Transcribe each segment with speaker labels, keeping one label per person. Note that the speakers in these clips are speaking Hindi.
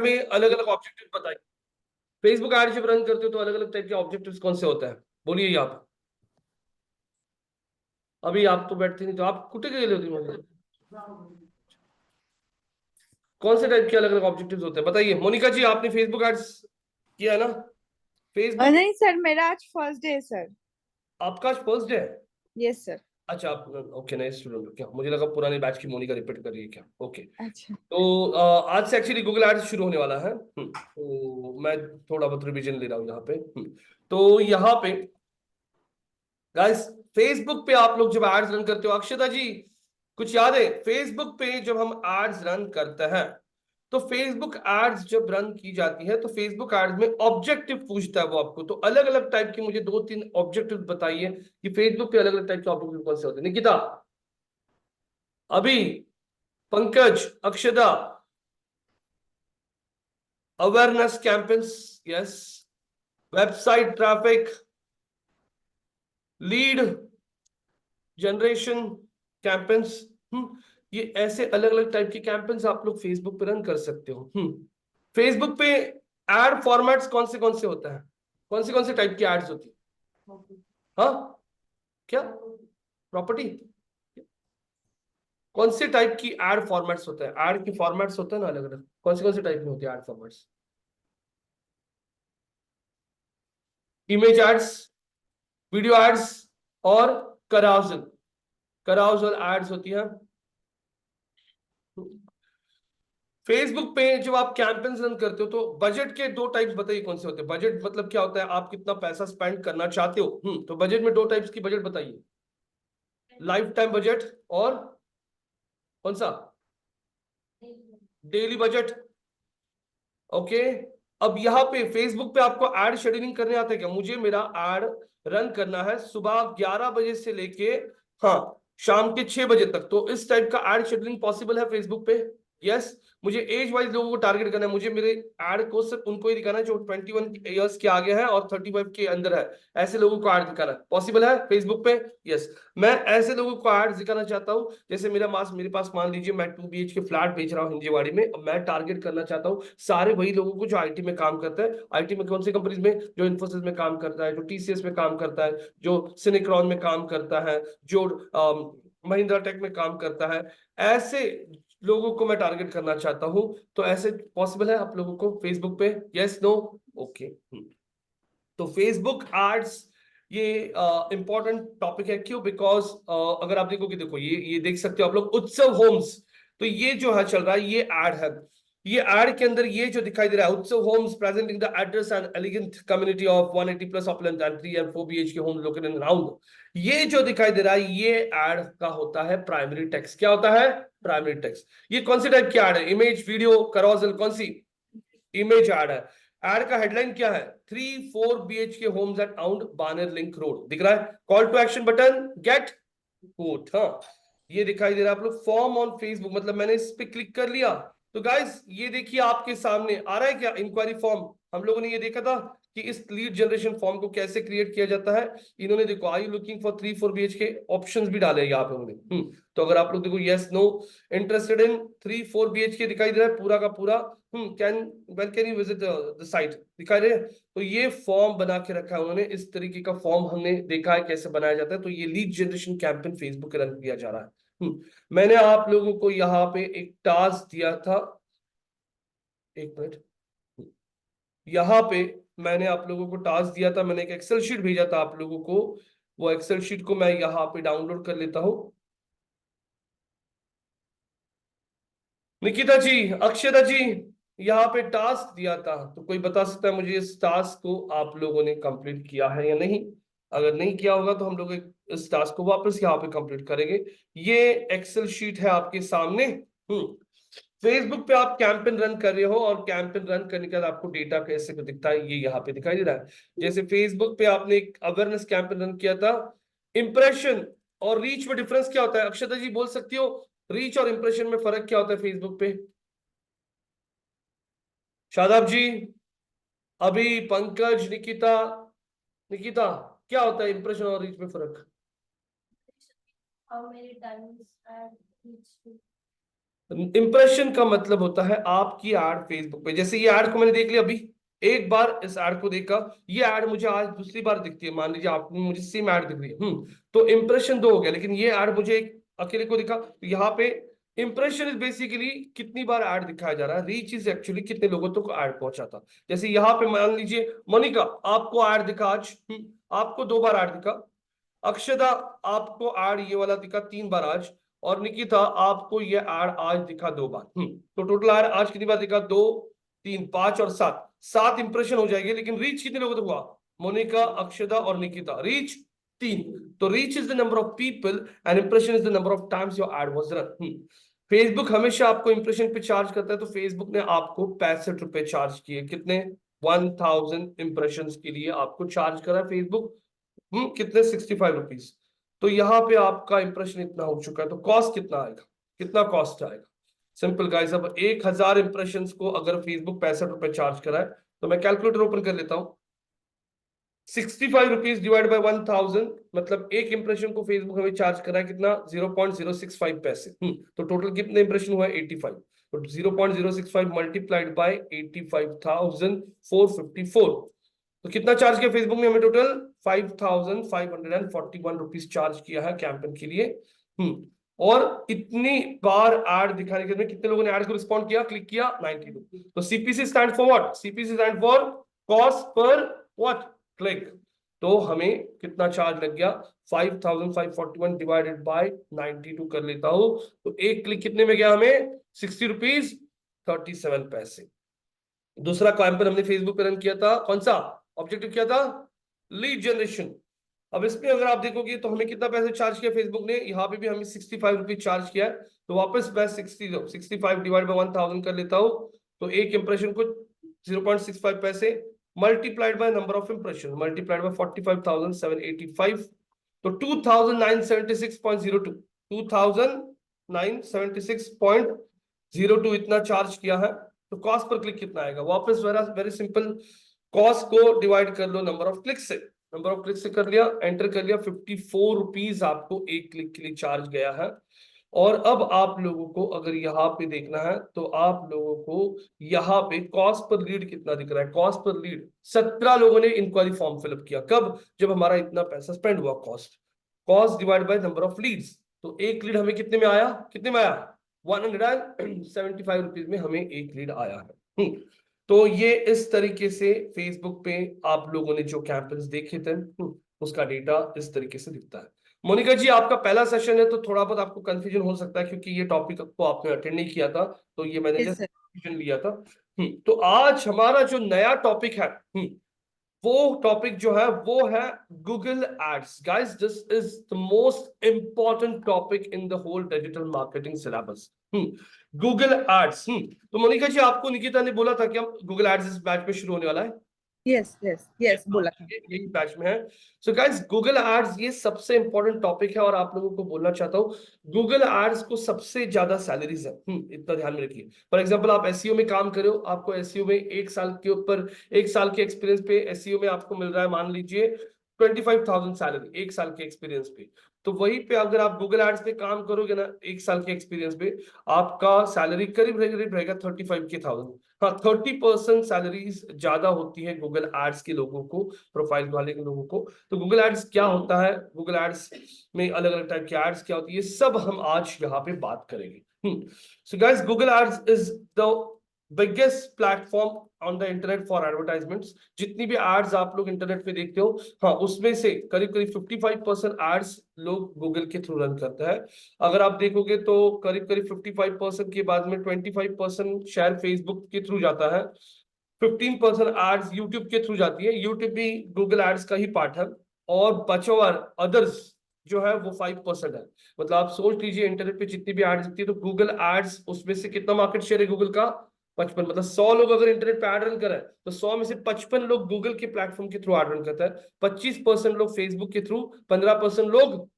Speaker 1: में अलग अलग ऑब्जेक्टिव बताइए। फेसबुक एड जब रन करते हो तो अलग अलग टाइप के ऑब्जेक्टिव्स कौन से होते हैं, बोलिए आप। अभी आप तो बैठते नहीं, तो आप कुटे गेले होती मुझे, कौन से टाइप के अलग अलग ऑब्जेक्टिव्स होते हैं बताइए। मोनिका जी आपने फेसबुक एड्स किया है ना, फेसबुक।
Speaker 2: नहीं सर, मेरा आज फर्स्ट डे है सर।
Speaker 1: आपका आज फर्स्ट डे है?
Speaker 2: Yes sir.
Speaker 1: अच्छा आप ओके, नए स्टूडेंट हो क्या, मुझे लगा पुराने बैच की मोनिका रिपीट कर रही है क्या। ओके।
Speaker 2: अच्छा।
Speaker 1: तो आज से एक्चुअली गूगल एड्स शुरू होने वाला है। तो मैं थोड़ा बहुत रिवीजन ले रहा हूँ यहाँ पे। तो यहाँ पे गाइस, फेसबुक पे आप लोग जब एड्स रन करते हो, अक्षता जी कुछ याद है, फेसबुक पे जब हम एड्स रन करते हैं तो फेसबुक एड्स जब रन की जाती है तो फेसबुक एड्स में ऑब्जेक्टिव पूछता है वो आपको। तो अलग अलग टाइप के मुझे 2-3 ऑब्जेक्टिव बताइए कि फेसबुक पे अलग अलग टाइप के ऑब्जेक्टिव कौन से होते हैं। Nikita, Abhi, Pankaj, Akshata. Awareness campaigns, yes. Website traffic, lead generation campaigns. ये ऐसे अलग अलग टाइप के कैंपेन्स आप लोग फेसबुक पे रन कर सकते हो। फेसबुक पे एड फॉर्मेट्स कौन से होता है, कौन से टाइप की एड्स होती है। हाँ, क्या प्रॉपर्टी, कौन से टाइप की एड फॉर्मेट्स होते हैं, एड की फॉर्मेट्स होते हैं ना अलग अलग, कौन से टाइप में होती है ad formats. Image ads, video ads और कराउजल, कराउजल एड्स होती है। फेसबुक पे जब आप कैंपेन्स रन करते हो तो बजट के 2 टाइप्स बताइए कौन से होते हैं। बजट मतलब क्या होता है, आप कितना पैसा स्पेंड करना चाहते हो। तो बजट में 2 टाइप्स की बजट बताइए, लाइफ टाइम बजट और कौन सा, डेली बजट। ओके। अब यहाँ पे फेसबुक पे आपको एड शेड्यूलिंग करने आता है क्या, मुझे मेरा एड रन करना है सुबह 11 बजे से लेके हाँ शाम के 6 बजे तक, तो इस टाइप का एड शेड्यूलिंग पॉसिबल है फेसबुक पे। यस। मुझे एज वाइज लोगों को टारगेट करना है, मुझे मेरे एड को सिर्फ उनको ही दिखाना है जो 21 ईयर्स के आगे है और 35 के अंदर है, ऐसे लोगों को एड दिखाना है। पॉसिबल है फेसबुक पे। यस। मैं ऐसे लोगों को एड दिखाना चाहता हूँ, जैसे मेरे पास मान लीजिए मैं 2 BH के फ्लैट बेच रहा हूँ हिंजेवाड़ी में। अब मैं टारगेट करना चाहता हूँ सारे वही लोगों को जो आईटी में काम करता है। आईटी में कौन सी कंपनीज में, जो इन्फोसिस में काम करता है, जो टीसीएस में काम करता है, जो सिनेक्रॉन में काम करता है, जो महिंद्रा टेक में काम करता है, ऐसे लोगों को मैं टारगेट करना चाहता हूं। तो ऐसे पॉसिबल है आप लोगों को फेसबुक पे, यस नो। ओके। तो फेसबुक एड्स ये इंपॉर्टेंट टॉपिक है, क्यों, बिकॉज अगर आप देखोगे, देखो ये देख सकते हो आप लोग, उत्सव होम्स। तो ये जो है चल रहा है, ये एड है। ये एड के अंदर ये जो दिखाई दे रहा है, Utsav homes presenting the address and elegant community of 180 plus opulent and 3 and 4 BHK home located in around. ये जो दिखाई दे रहा है ये एड का होता है प्राइमरी टेक्स्ट। क्या होता है, प्राइमरी टेक्स्ट। ये कौन सी टाइप की एड है, इमेज, वीडियो, कैरोसेल, कौन सी, इमेज एड है। एड का हेडलाइन क्या है, 3-4 BHK होम्स एट आउंड बानर लिंक रोड, दिख रहा है। Call to action button, get quote. हाँ, ये दिखाई दे रहा है आप लोग, फॉर्म ऑन फेसबुक, मतलब मैंने इस पे क्लिक कर लिया तो गाइस ये देखिए आपके सामने आ रहा है क्या, इंक्वायरी फॉर्म। हम लोगों ने ये देखा था कि इस लीड जनरेशन फॉर्म को कैसे क्रिएट किया जाता है। इन्होंने देखो, I you looking for 3-4 BHK options भी डाले यहाँ पे उन्होंने। तो अगर आप लोग देखो, yes no, interested in 3-4 BHK दिखाई दे रहा है पूरा का पूरा। Can you visit the site, दिखाई दे। तो ये फॉर्म बना के रखा है उन्होंने, इस तरीके का फॉर्म हमने देखा है कैसे बनाया जाता है। तो ये lead generation campaign Facebook run किया जा रहा है। मैंने आप लोगों को यहाँ पे एक टास्क दिया था, एक मिनट, यहाँ पे मैंने आप लोगों को टास्क दिया था, मैंने एक एक्सेल शीट भेजा था आप लोगों को। वो एक्सेल शीट को मैं यहाँ पे डाउनलोड कर लेता हूँ। निकिता जी, अक्षता जी, यहाँ पे टास्क दिया था, तो कोई बता सकता है मुझे इस टास्क को आप लोगों ने कंप्लीट किया है या नहीं। अगर नहीं किया होगा तो हम लोग इस टास्क को वापस यहाँ पे कंप्लीट करेंगे। ये एक्सेल शीट है आपके सामने। फेसबुक पे आप कैंपेन रन कर रहे हो और कैंपेन रन करने के बाद आपको डेटा कैसे दिखता है, ये यहाँ पे दिखाई दे रहा है। जैसे फेसबुक पे आपने एक अवेयरनेस कैंपेन रन किया था, इंप्रेशन और रीच में डिफरेंस क्या होता है, अक्षता जी बोल सकती हो, रीच और इंप्रेशन में फर्क क्या होता है फेसबुक पे। शादाब जी, अभी, पंकज, निकिता, निकिता, क्या होता है इंप्रेशन और रीच में फर्क। इंप्रेशन का मतलब होता है आपकी एड फेसबुक पे, जैसे ये एड को मैंने देख लिया अभी, एक बार इस एड को देखा, ये एड मुझे आज दूसरी बार दिखती है, मान लीजिए आपको मुझे सेम एड दिख रही है, तो इंप्रेशन 2 हो गया, लेकिन ये एड मुझे अकेले को दिखा, तो यहाँ पे इंप्रेशन इज बेसिकली कितनी बार ऐड दिखाया जा रहा है, रीच इज एक्चुअली कितने लोगों तक तो ऐड पहुंचा था। जैसे यहाँ पे मान लीजिए मोनिका आपको ऐड दिखा आज, आपको 2 बार ऐड दिखा, अक्षदा आपको ऐड ये वाला दिखा 3 बार आज, और निकिता आपको ये ऐड आज दिखा 2 बार। तो टोटल ऐड आज कितनी बार दिखा, 2 3 5 और 7, 7 इंप्रेशन हो जाएंगे, लेकिन रीच कितने लोगों तक हुआ, मोनिका अक्षदा और निकिता, रीच 3। तो reach is the number of people and impression is the number of times your add was run. Facebook हमेशा आपको इंप्रेशन पे चार्ज करता है, तो फेसबुक ने आपको 65 रुपए चार्ज किए, कितने, 1000 इंप्रेशन के लिए आपको चार्ज करा फेसबुक, कितने, 65 रुपीज। तो यहाँ पे आपका इंप्रेशन इतना हो चुका है, तो कॉस्ट कितना आएगा, कितना कॉस्ट आएगा, सिंपल गाइस। अब 1000 इंप्रेशन को अगर फेसबुक 65 रुपए चार्ज करा है, तो मैं कैलकुलेटर ओपन कर लेता हूँ, 65 रुपीज डिवाइड बाई 1000, मतलब एक इंप्रेशन को फेसबुक हमें चार्ज कर रहा है कितना, 0.065 पैसे। तो टोटल कितने इंप्रेशन हुआ है, 85। तो 0.065 मल्टीप्लाइड बाय 85,454, तो कितना चार्ज किया फेसबुक ने हमें, टोटल 5,541 रुपीज चार्ज किया है कैंपेन के लिए। और इतनी बार एड दिखाने के बाद कितने लोगों ने एड को रिस्पॉन्ड किया, क्लिक किया, 92। तो CPC stand for what, CPC stand for cost per what click. तो हमें कितना चार्ज लग गया, 5,541 डिवाइडेड बाय 92 कर लेता हूं, तो एक क्लिक कितने में गया हमें, 60 रुपीज 37 पैसे। दूसरा कैंपेन हमने फेसबुक पे रन किया था, कौन सा ऑब्जेक्टिव किया था, लीड जनरेशन। अब इसमें अगर आप देखोगे तो हमें कितना पैसे चार्ज किया फेसबुक ने, यहाँ पे भी हमें 65 रुपीज चार्ज किया है, तो वापस मैं 65 डिवाइड बाय 1000 कर लेता हूं, तो एक इंप्रेशन को 0.65 पैसे multiplied by number of impression multiplied by 45,785, तो 2,976.02, 2,976.02 इतना चार्ज किया है। तो कॉस्ट पर क्लिक कितना आएगा, वापस वेरी सिंपल, कॉस्ट को डिवाइड कर लो नंबर ऑफ क्लिक से, नंबर ऑफ क्लिक से कर लिया, एंटर कर लिया, 54 रुपीज आपको एक क्लिक के लिए चार्ज गया है। और अब आप लोगों को अगर यहाँ पे देखना है, तो आप लोगों को यहाँ पे कॉस्ट पर लीड कितना दिख रहा है, कॉस्ट पर लीड 17 लोगों ने इंक्वायरी फॉर्म फिलअप किया, कब, जब हमारा इतना पैसा स्पेंड हुआ, cost, cost divide by number of leads, तो एक लीड हमें कितने में आया, कितने में आया, 175 रुपीज में हमें एक लीड आया है। तो ये इस तरीके से फेसबुक पे आप लोगों ने जो कैंपेन्स देखे थे, उसका डेटा इस तरीके से दिखता है। मोनिका जी आपका पहला सेशन है, तो थोड़ा बहुत आपको कंफ्यूजन हो सकता है, क्योंकि ये टॉपिक को आपने अटेंड नहीं किया था, तो ये मैंने
Speaker 2: Yes,
Speaker 1: जस्ट
Speaker 2: sir.
Speaker 1: कंफ्यूजन लिया था। तो आज हमारा जो नया टॉपिक है, वो टॉपिक जो है वो है Google ads. Guys this is the most important topic in the whole digital marketing syllabus, Google ads. तो मोनिका जी आपको निकिता ने बोला था कि हम गूगल एड्स इस बैच में शुरू होने वाला है,
Speaker 2: Yes, बोला था.
Speaker 1: यही बैच में है। सो गाइस गूगल एड्स ये सबसे इंपॉर्टेंट टॉपिक है, और आप लोगों को बोलना चाहता हूँ, गूगल एड्स को सबसे ज्यादा सैलरीज है, इतना ध्यान में रखिए। फॉर एग्जांपल आप एसईओ में काम कर रहे हो, आपको एसईओ में 1 साल के ऊपर, 1 साल के एक्सपीरियंस पे एसईओ में आपको मिल रहा है, मान लीजिए 25,000 सैलरी 1 साल के एक्सपीरियंस पे। तो वहीं पे अगर आप गूगल एड्स पे काम करोगे ना 1 साल के एक्सपीरियंस पे, आपका सैलरी करीब रहेगा 35,000। हाँ, 30% सैलरीज ज्यादा होती है गूगल एड्स के लोगों को, प्रोफाइल वाले के लोगों को। तो गूगल एड्स क्या होता है, गूगल एड्स में अलग अलग टाइप के एड्स क्या होती है, ये सब हम आज यहाँ पे बात करेंगे। So guys Google ads is the biggest platform on the internet for advertisements. जितनी भी एड्स आप लोग इंटरनेट पे देखते हो, हाँ उसमें से करीब करीब 55% एड्स लोग गूगल के थ्रू रन करते हैं। अगर आप देखोगे तो करीब करीब 55% के बाद में 25% शायद फेसबुक के थ्रू जाता है, 15% एड्स यूट्यूब के थ्रू जाती है, यूट्यूब भी गूगल एड्स का ही पार्ट है, और बचा हुआ अदर्स जो है वो 5% है। मतलब आप सोच लीजिए इंटरनेट पे जितनी भी एड्स दिखती है, तो गूगल एड्स उसमें से कितना मार्केट शेयर है गूगल का, 55। मतलब 100 लोग अगर इंटरनेट पे एड रन कर रहे हैं, तो 100 में से 55 लोग गूगल के प्लेटफॉर्म के थ्रू एड रन करता है, 25% लोग फेसबुक के थ्रू, 15% लोग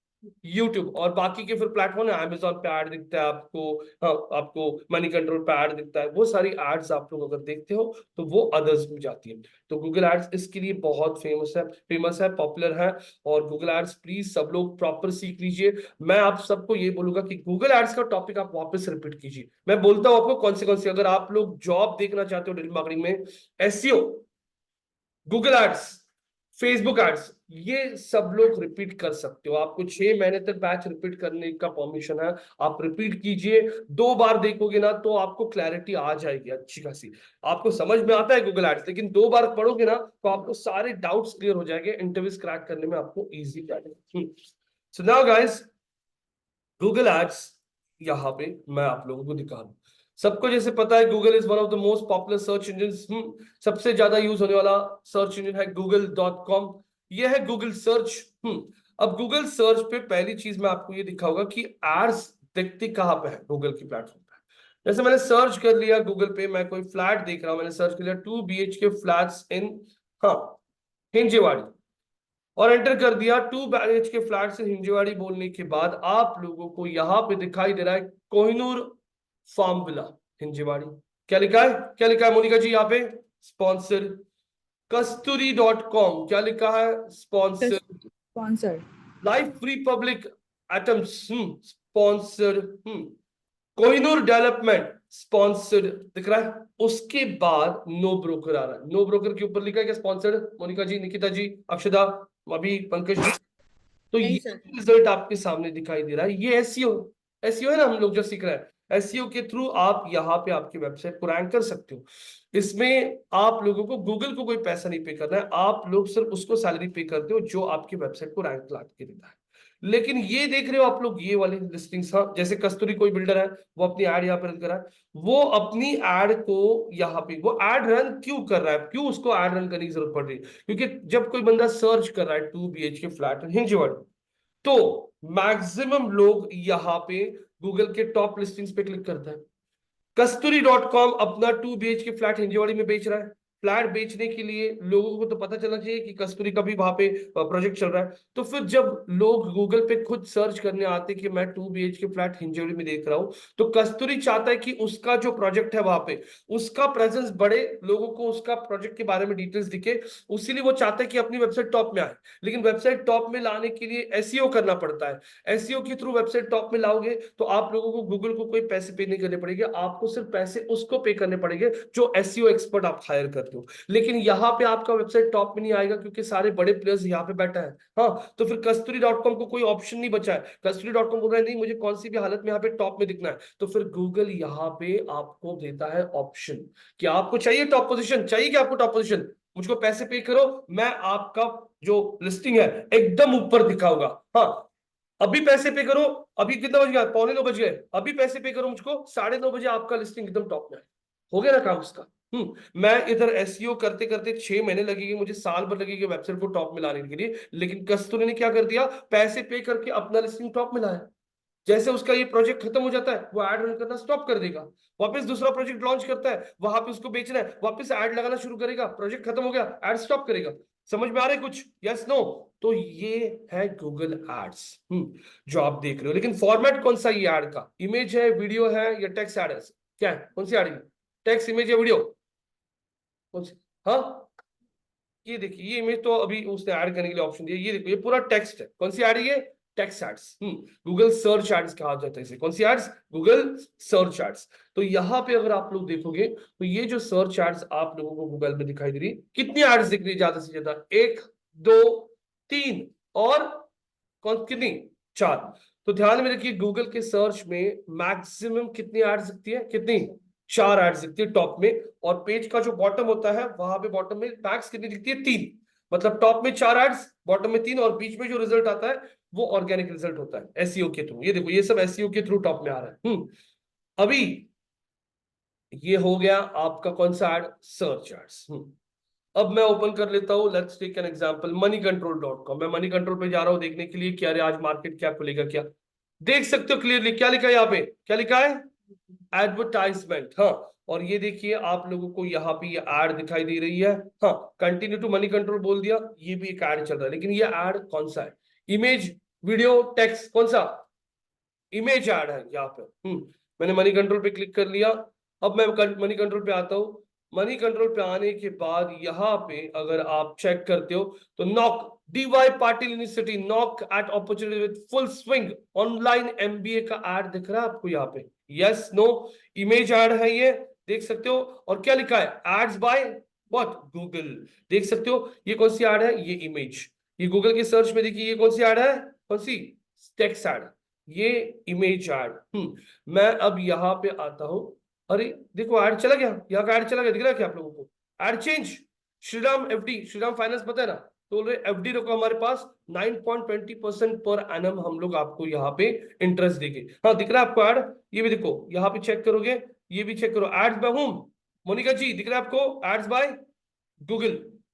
Speaker 1: यूट्यूब, और बाकी के फिर प्लेटफॉर्म है, अमेजोन पे ऐड दिखता है आपको, हाँ, आपको मनी कंट्रोल पे ऐड दिखता है, वो सारी एड्स आप लोग अगर देखते हो तो वो अदर्स में जाती है। तो गूगल एड्स इसके लिए बहुत फेमस है, पॉपुलर है। और गूगल एड्स प्लीज सब लोग प्रॉपर सीख लीजिए। मैं आप सबको ये बोलूंगा कि गूगल एड्स का टॉपिक आप वापस रिपीट कीजिए। मैं बोलता हूँ आपको कौन से, अगर आप लोग जॉब देखना चाहते हो डिजिटल मार्केटिंग में, SEO, Google ads, Facebook ads, ये सब लोग रिपीट कर सकते हो। आपको 6 महीने तक बैच रिपीट करने का परमिशन है। आप रिपीट कीजिए, 2 बार देखोगे ना तो आपको क्लैरिटी आ जाएगी अच्छी खासी। आपको समझ में आता है गूगल एड्स, लेकिन 2 बार पढ़ोगे ना तो आपको सारे डाउट्स क्लियर हो जाएंगे, इंटरव्यूज क्रैक करने में आपको इजी जाएगा। So now guys, Google ads यहाँ पे मैं आप लोगों को दिखा दूं। सबको जैसे पता है Google is one of the most popular search engine, सबसे ज्यादा यूज होने वाला सर्च इंजन है google.com। ये है गूगल सर्च। अब गूगल सर्च पे पहली चीज मैं आपको ये दिखाऊंगा कि एड्स दिखती कहाँ पे है गूगल की प्लेटफॉर्म पे। जैसे मैंने सर्च कर लिया गूगल पे, मैं कोई फ्लैट देख रहा हूं, मैंने सर्च कर लिया 2 BHK फ्लैट्स इन, हाँ, हिंजेवाड़ी, और एंटर कर दिया 2 BHK फ्लैट्स इन हिंजेवाड़ी बोलने के बाद आप लोगों को यहां पे दिखाई दे रहा है कोहिनूर फार्म विला हिंजेवाड़ी। क्या लिखा है, क्या लिखा है मोनिका जी यहाँ पे? स्पॉन्सर। कस्तूरी.com क्या लिखा है? Sponsor.
Speaker 2: Sponsor.
Speaker 1: Life free public atoms, sponsor. Kohinoor development, sponsored, दिख रहा है। उसके बाद नो ब्रोकर आ रहा है। नो ब्रोकर के ऊपर लिखा है क्या स्पॉन्सर्ड? मोनिका जी, निकिता जी, अक्षदा, अभी, पंकज जी। तो
Speaker 2: नहीं
Speaker 1: ये
Speaker 2: सर।
Speaker 1: रिजल्ट आपके सामने दिखाई दे रहा है, ये एसईओ। एसईओ है ना हम लोग जो सीख रहे हैं, एसईओ के थ्रू आप यहाँ पे आपकी वेबसाइट को रैंक कर सकते हो। इसमें आप लोगों को गूगल को कोई पैसा नहीं पे करना है, आप लोग सिर्फ उसको सैलरी पे करते हो जो आपकी वेबसाइट को रैंक ला के देता है। लेकिन ये देख रहे हो आप लोग ये वाली लिस्टिंग्स, हाँ, जैसे कस्तूरी कोई बिल्डर है, वो अपनी एड यहाँ पे रन कर रहा है। वो अपनी एड को यहाँ पे, वो एड रन क्यों कर रहा है, क्यों उसको एड रन करने की जरूरत पड़ रही है? क्योंकि जब कोई बंदा सर्च कर रहा है 2 BHK फ्लैट हिंजेवाड़ी, तो मैक्सिमम लोग यहाँ पे गूगल के टॉप लिस्टिंग्स पे क्लिक करते हैं। कस्तूरी.com अपना 2 BHK फ्लैट हिंजेवाड़ी में बेच रहा है। फ्लैट बेचने के लिए लोगों को तो पता चलना चाहिए कि कस्तूरी का भी वहां पे प्रोजेक्ट चल रहा है। तो फिर जब लोग गूगल पे खुद सर्च करने आते कि मैं 2 BHK फ्लैट हिंजेवाड़ी में देख रहा हूं, तो कस्तूरी चाहता है कि उसका जो प्रोजेक्ट है वहां पे उसका प्रेजेंस बढ़े, लोगों को उसका प्रोजेक्ट के बारे में डिटेल्स दिखे। उसीलिए वो चाहता है कि अपनी वेबसाइट टॉप में आए। लेकिन वेबसाइट टॉप में लाने के लिए एसईओ करना पड़ता है। एसईओ के थ्रू वेबसाइट टॉप में लाओगे तो आप लोगों को गूगल को कोई पैसे पे नहीं करने पड़ेंगे, आपको सिर्फ पैसे उसको पे करने पड़ेंगे जो एसईओ एक्सपर्ट आप हायर करते हो। लेकिन यहाँ पे आपका वेबसाइट टॉप में नहीं आएगा क्योंकि सारे बड़े प्लेयर्स यहाँ पे बैठा है। हाँ, तो फिर कस्तूरी.com को कोई ऑप्शन नहीं बचा है। कस्तूरी.com बोल रहा है नहीं, मुझे कौन सी भी हालत में यहाँ पे टॉप में दिखना है। तो फिर गूगल यहाँ पे आपको देता है ऑप्शन कि आपको चाहिए टॉप पोजीशन, चाहिए कि आपको टॉप पोजीशन, मुझको पैसे पे करो, मैं आपका जो लिस्टिंग है एकदम ऊपर दिखाऊंगा। हाँ, अभी पैसे पे करो, अभी कितना बज गया, 9:15 बज गए, अभी पैसे पे करो मुझको, 9:30 बजे आपका लिस्टिंग एकदम टॉप में है। हो गया ना काम उसका। मैं इधर एसईओ करते करते 6 महीने लगेंगे, मुझे साल भर लगेगी वेबसाइट को टॉप में लाने के लिए, लेकिन कस्तूरी ने क्या कर दिया, पैसे पे करके अपना लिस्टिंग टॉप में लाया। जैसे उसका ये प्रोजेक्ट खत्म हो जाता है, वो एड रन करना स्टॉप कर देगा, वापस दूसरा प्रोजेक्ट लॉन्च करता है, वहां पे उसको बेचना है, वापस ऐड लगाना शुरू करेगा, प्रोजेक्ट खत्म हो गया, एड स्टॉप करेगा। समझ में आ रहा है कुछ, यस नो? तो ये है गूगल एड्स, जो आप देख रहे हो। लेकिन फॉर्मेट कौन सा ये एड का, इमेज है, वीडियो है, या टेक्स्ट एड है? क्या है, कौन सी एड है? टेक्स्ट, इमेज या वीडियो, कौन सी? हाँ, ये देखिए, ये इमेज तो अभी उसने ऐड करने के लिए ऑप्शन दिया, ये देखो ये पूरा टेक्स्ट है। कौन सी ऐड है ये? Text ads. Google search ads कहा जाता है इसे। कौन सी एड्स? Google search ads. तो यहाँ पे अगर आप लोग देखोगे तो ये जो सर्च एड्स आप लोगों को गूगल में दिखाई दे रही, कितनी एड्स दिख रही है ज्यादा से ज्यादा? 1, 2, 3 और कौन कितनी? 4। तो ध्यान में रखिए गूगल के सर्च में मैक्सिमम कितनी एड्स दिखती है, कितनी? 4 एड्स दिखती है टॉप में। और पेज का जो बॉटम होता है वहां पे बॉटम में मैक्स कितनी दिखती है? 3। मतलब टॉप में 4 एड्स, बॉटम में 3, और बीच में जो रिजल्ट आता है वो ऑर्गेनिक रिजल्ट होता है एसईओ के थ्रू। ये देखो ये सब एसईओ के थ्रू टॉप में आ रहा है। अभी ये हो गया आपका कौन सा एड? Search ads. अब मैं ओपन कर लेता हूं, let's take an example, moneycontrol.com। मैं मनी कंट्रोल पे जा रहा हूं देखने के लिए क्या रे आज मार्केट क्या खुलेगा क्या। देख सकते हो क्लियरली क्या लिखा है यहाँ पे, क्या लिखा है? एडवर्टाइजमेंट। हाँ, और ये देखिए आप लोगों को यहाँ पे ये एड दिखाई दे रही है। हाँ, कंटिन्यू टू मनी कंट्रोल बोल दिया, ये भी एक एड चल रहा है। लेकिन ये एड कौन सा है? इमेज, वीडियो, टेक्स्ट, कौन सा? इमेज ऐड है यहाँ पे। मैंने मनी कंट्रोल पे क्लिक कर लिया। अब मैं मनी कंट्रोल पे आता हूँ। मनी कंट्रोल पे आने के बाद यहाँ पे अगर आप चेक करते हो तो knock DY Patil university knock at opportunity with full swing online MBA का ऐड दिख रहा है आपको यहाँ पे? Yes, no? इमेज ऐड है ये, देख सकते हो। और क्या लिखा है? Ads by what? गूगल। देख सकते हो ये कौन सी ऐड है? ये इमेज। ये गूगल की सर्च में देखिए, ये कौन सी ऐड है? कौन सी? टेक्स्ट ऐड, ये इमेज ऐड। मैं अब यहाँ पे आता हूं। अरे देखो ऐड चला गया, यहाँ का ऐड चला गया, दिख रहा है क्या आप लोगों को? Add change, Shriram FD, Shriram finance, पता है ना? तो एफडी रखो हमारे पास 9.20% पर एनम हम लोग आपको यहाँ पे इंटरेस्ट देंगे। हाँ दिख रहा है आपको ऐड? ये भी देखो, यहाँ पे चेक करोगे, ये भी चेक करो, एड्स बाय होम। मोनिका जी दिख रहा है आपको? एड्स बाय गूगल,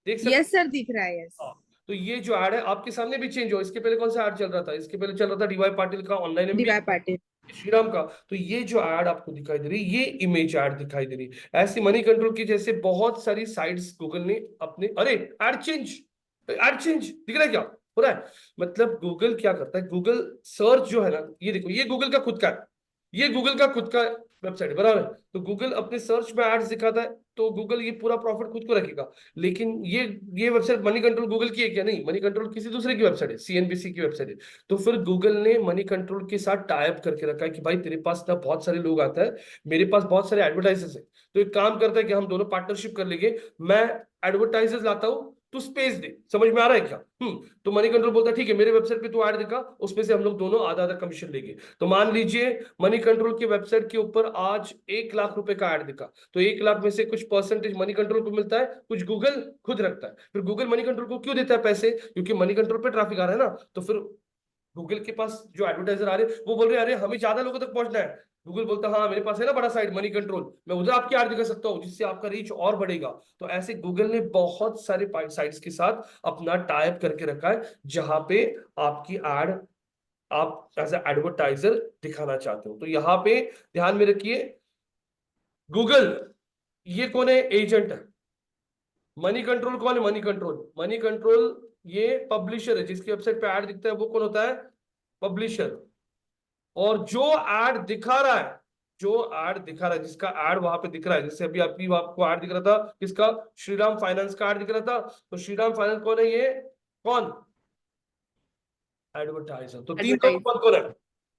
Speaker 1: देख सकते?
Speaker 2: यस सर, दिख रहा है, यस।
Speaker 1: हाँ, तो ये जो ऐड है आपके सामने भी चेंज हो। इसके पहले कौन सा ऐड चल रहा था? इसके पहले चल रहा था डीवाई पाटिल का ऑनलाइन एमबीए,
Speaker 2: डीवाई पाटिल।
Speaker 1: श्रीराम का। तो ये जो ऐड आपको दिखाई दे रही है, ये इमेज ऐड दिखाई दे रही है। ऐसी मनी कंट्रोल की जैसे बहुत सारी साइट्स गूगल ने अपने, अरे ऐड चेंज, ऐड चेंज दिख रहा है क्या हो रहा है? मतलब गूगल क्या करता है, गूगल सर्च जो है ना, ये देखो, ये गूगल का खुद का है, ये गूगल का खुद का वेबसाइट है, बराबर है? तो गूगल अपने सर्च में एड्स दिखाता है, तो गूगल ये पूरा प्रॉफिट खुद को रखेगा। लेकिन ये वेबसाइट मनी कंट्रोल गूगल की है क्या? नहीं, मनी कंट्रोल किसी दूसरे की वेबसाइट है, सीएनबीसी की वेबसाइट है। तो फिर गूगल ने मनी कंट्रोल के साथ टाई अप करके रखा है कि भाई तेरे पास ना बहुत सारे लोग आते हैं, मेरे पास बहुत सारे एडवर्टाइजर्स है, तो एक काम करता है कि हम दोनों पार्टनरशिप कर लेंगे, मैं एडवर्टाइजर्स लाता हूँ, तू स्पेस दे। समझ में आ रहा है क्या? तो मनी कंट्रोल बोलता है ठीक है, मेरे वेबसाइट पे तू ऐड दिखा, उसमें से हम लोग दोनों आधा आधा कमीशन लेंगे। तो मान लीजिए मनी कंट्रोल की वेबसाइट के ऊपर आज 1 लाख रुपए का ऐड दिखा, तो 1 लाख में से कुछ परसेंटेज मनी कंट्रोल को मिलता है, कुछ गूगल खुद रखता है। फिर गूगल मनी कंट्रोल को क्यों देता है पैसे? क्योंकि मनी कंट्रोल पे ट्रैफिक आ रहा है ना, तो फिर गूगल के पास जो एडवर्टाइजर आ रहे हैं वो बोल रहे हैं अरे हमें ज्यादा लोगों तक पहुंचना है। गूगल बोलता है हाँ मेरे पास है ना बड़ा साइट मनी कंट्रोल, मैं उधर आपकी ऐड दिखा सकता हूँ जिससे आपका रीच और बढ़ेगा। तो ऐसे गूगल ने बहुत सारे साइट्स के साथ अपना टाई अप करके रखा है, जहां पे आपकी ऐड आप एज एडवर्टाइजर दिखाना चाहते हो। तो यहाँ पे ध्यान में रखिए, गूगल ये कौन है? एजेंट है। मनी कंट्रोल कौन है? मनी कंट्रोल, मनी कंट्रोल ये पब्लिशर है, जिसकी वेबसाइट पे ऐड दिखता है वो कौन होता है? पब्लिशर। और जो ऐड दिखा रहा है, जो ऐड दिखा रहा है, जिसका ऐड वहां पे दिख रहा है, जैसे अभी आपको ऐड दिख रहा था किसका? श्रीराम फाइनेंस का ऐड दिख रहा था। तो श्रीराम फाइनेंस कौन है? ये कौन? एडवर्टाइजर। तो तीन
Speaker 2: एडवर्टाइज।
Speaker 1: लोग कौन है?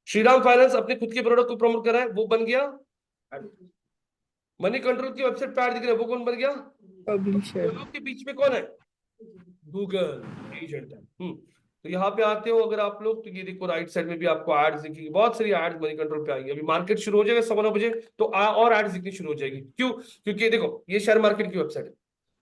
Speaker 1: श्रीराम फाइनेंस अपने खुद के प्रोडक्ट को प्रमोट कर रहा है, वो बन गया advertiser। मनी कंट्रोल की वेबसाइट पे ऐड दिख रहा है, वो कौन बन गया?
Speaker 2: पब्लिशर।
Speaker 1: दोनों के बीच में कौन है? गूगल एजेंट है। तो यहाँ पे आते हो अगर आप लोग, तो ये देखो राइट साइड में भी आपको एड्स दिखेगी, बहुत सारी एड्स मनी कंट्रोल पे आएगी। अभी मार्केट शुरू हो जाएगा 9:15 बजे, तो और एड्स दिखनी शुरू हो जाएगी। क्यों? क्योंकि देखो ये शेयर मार्केट की वेबसाइट है,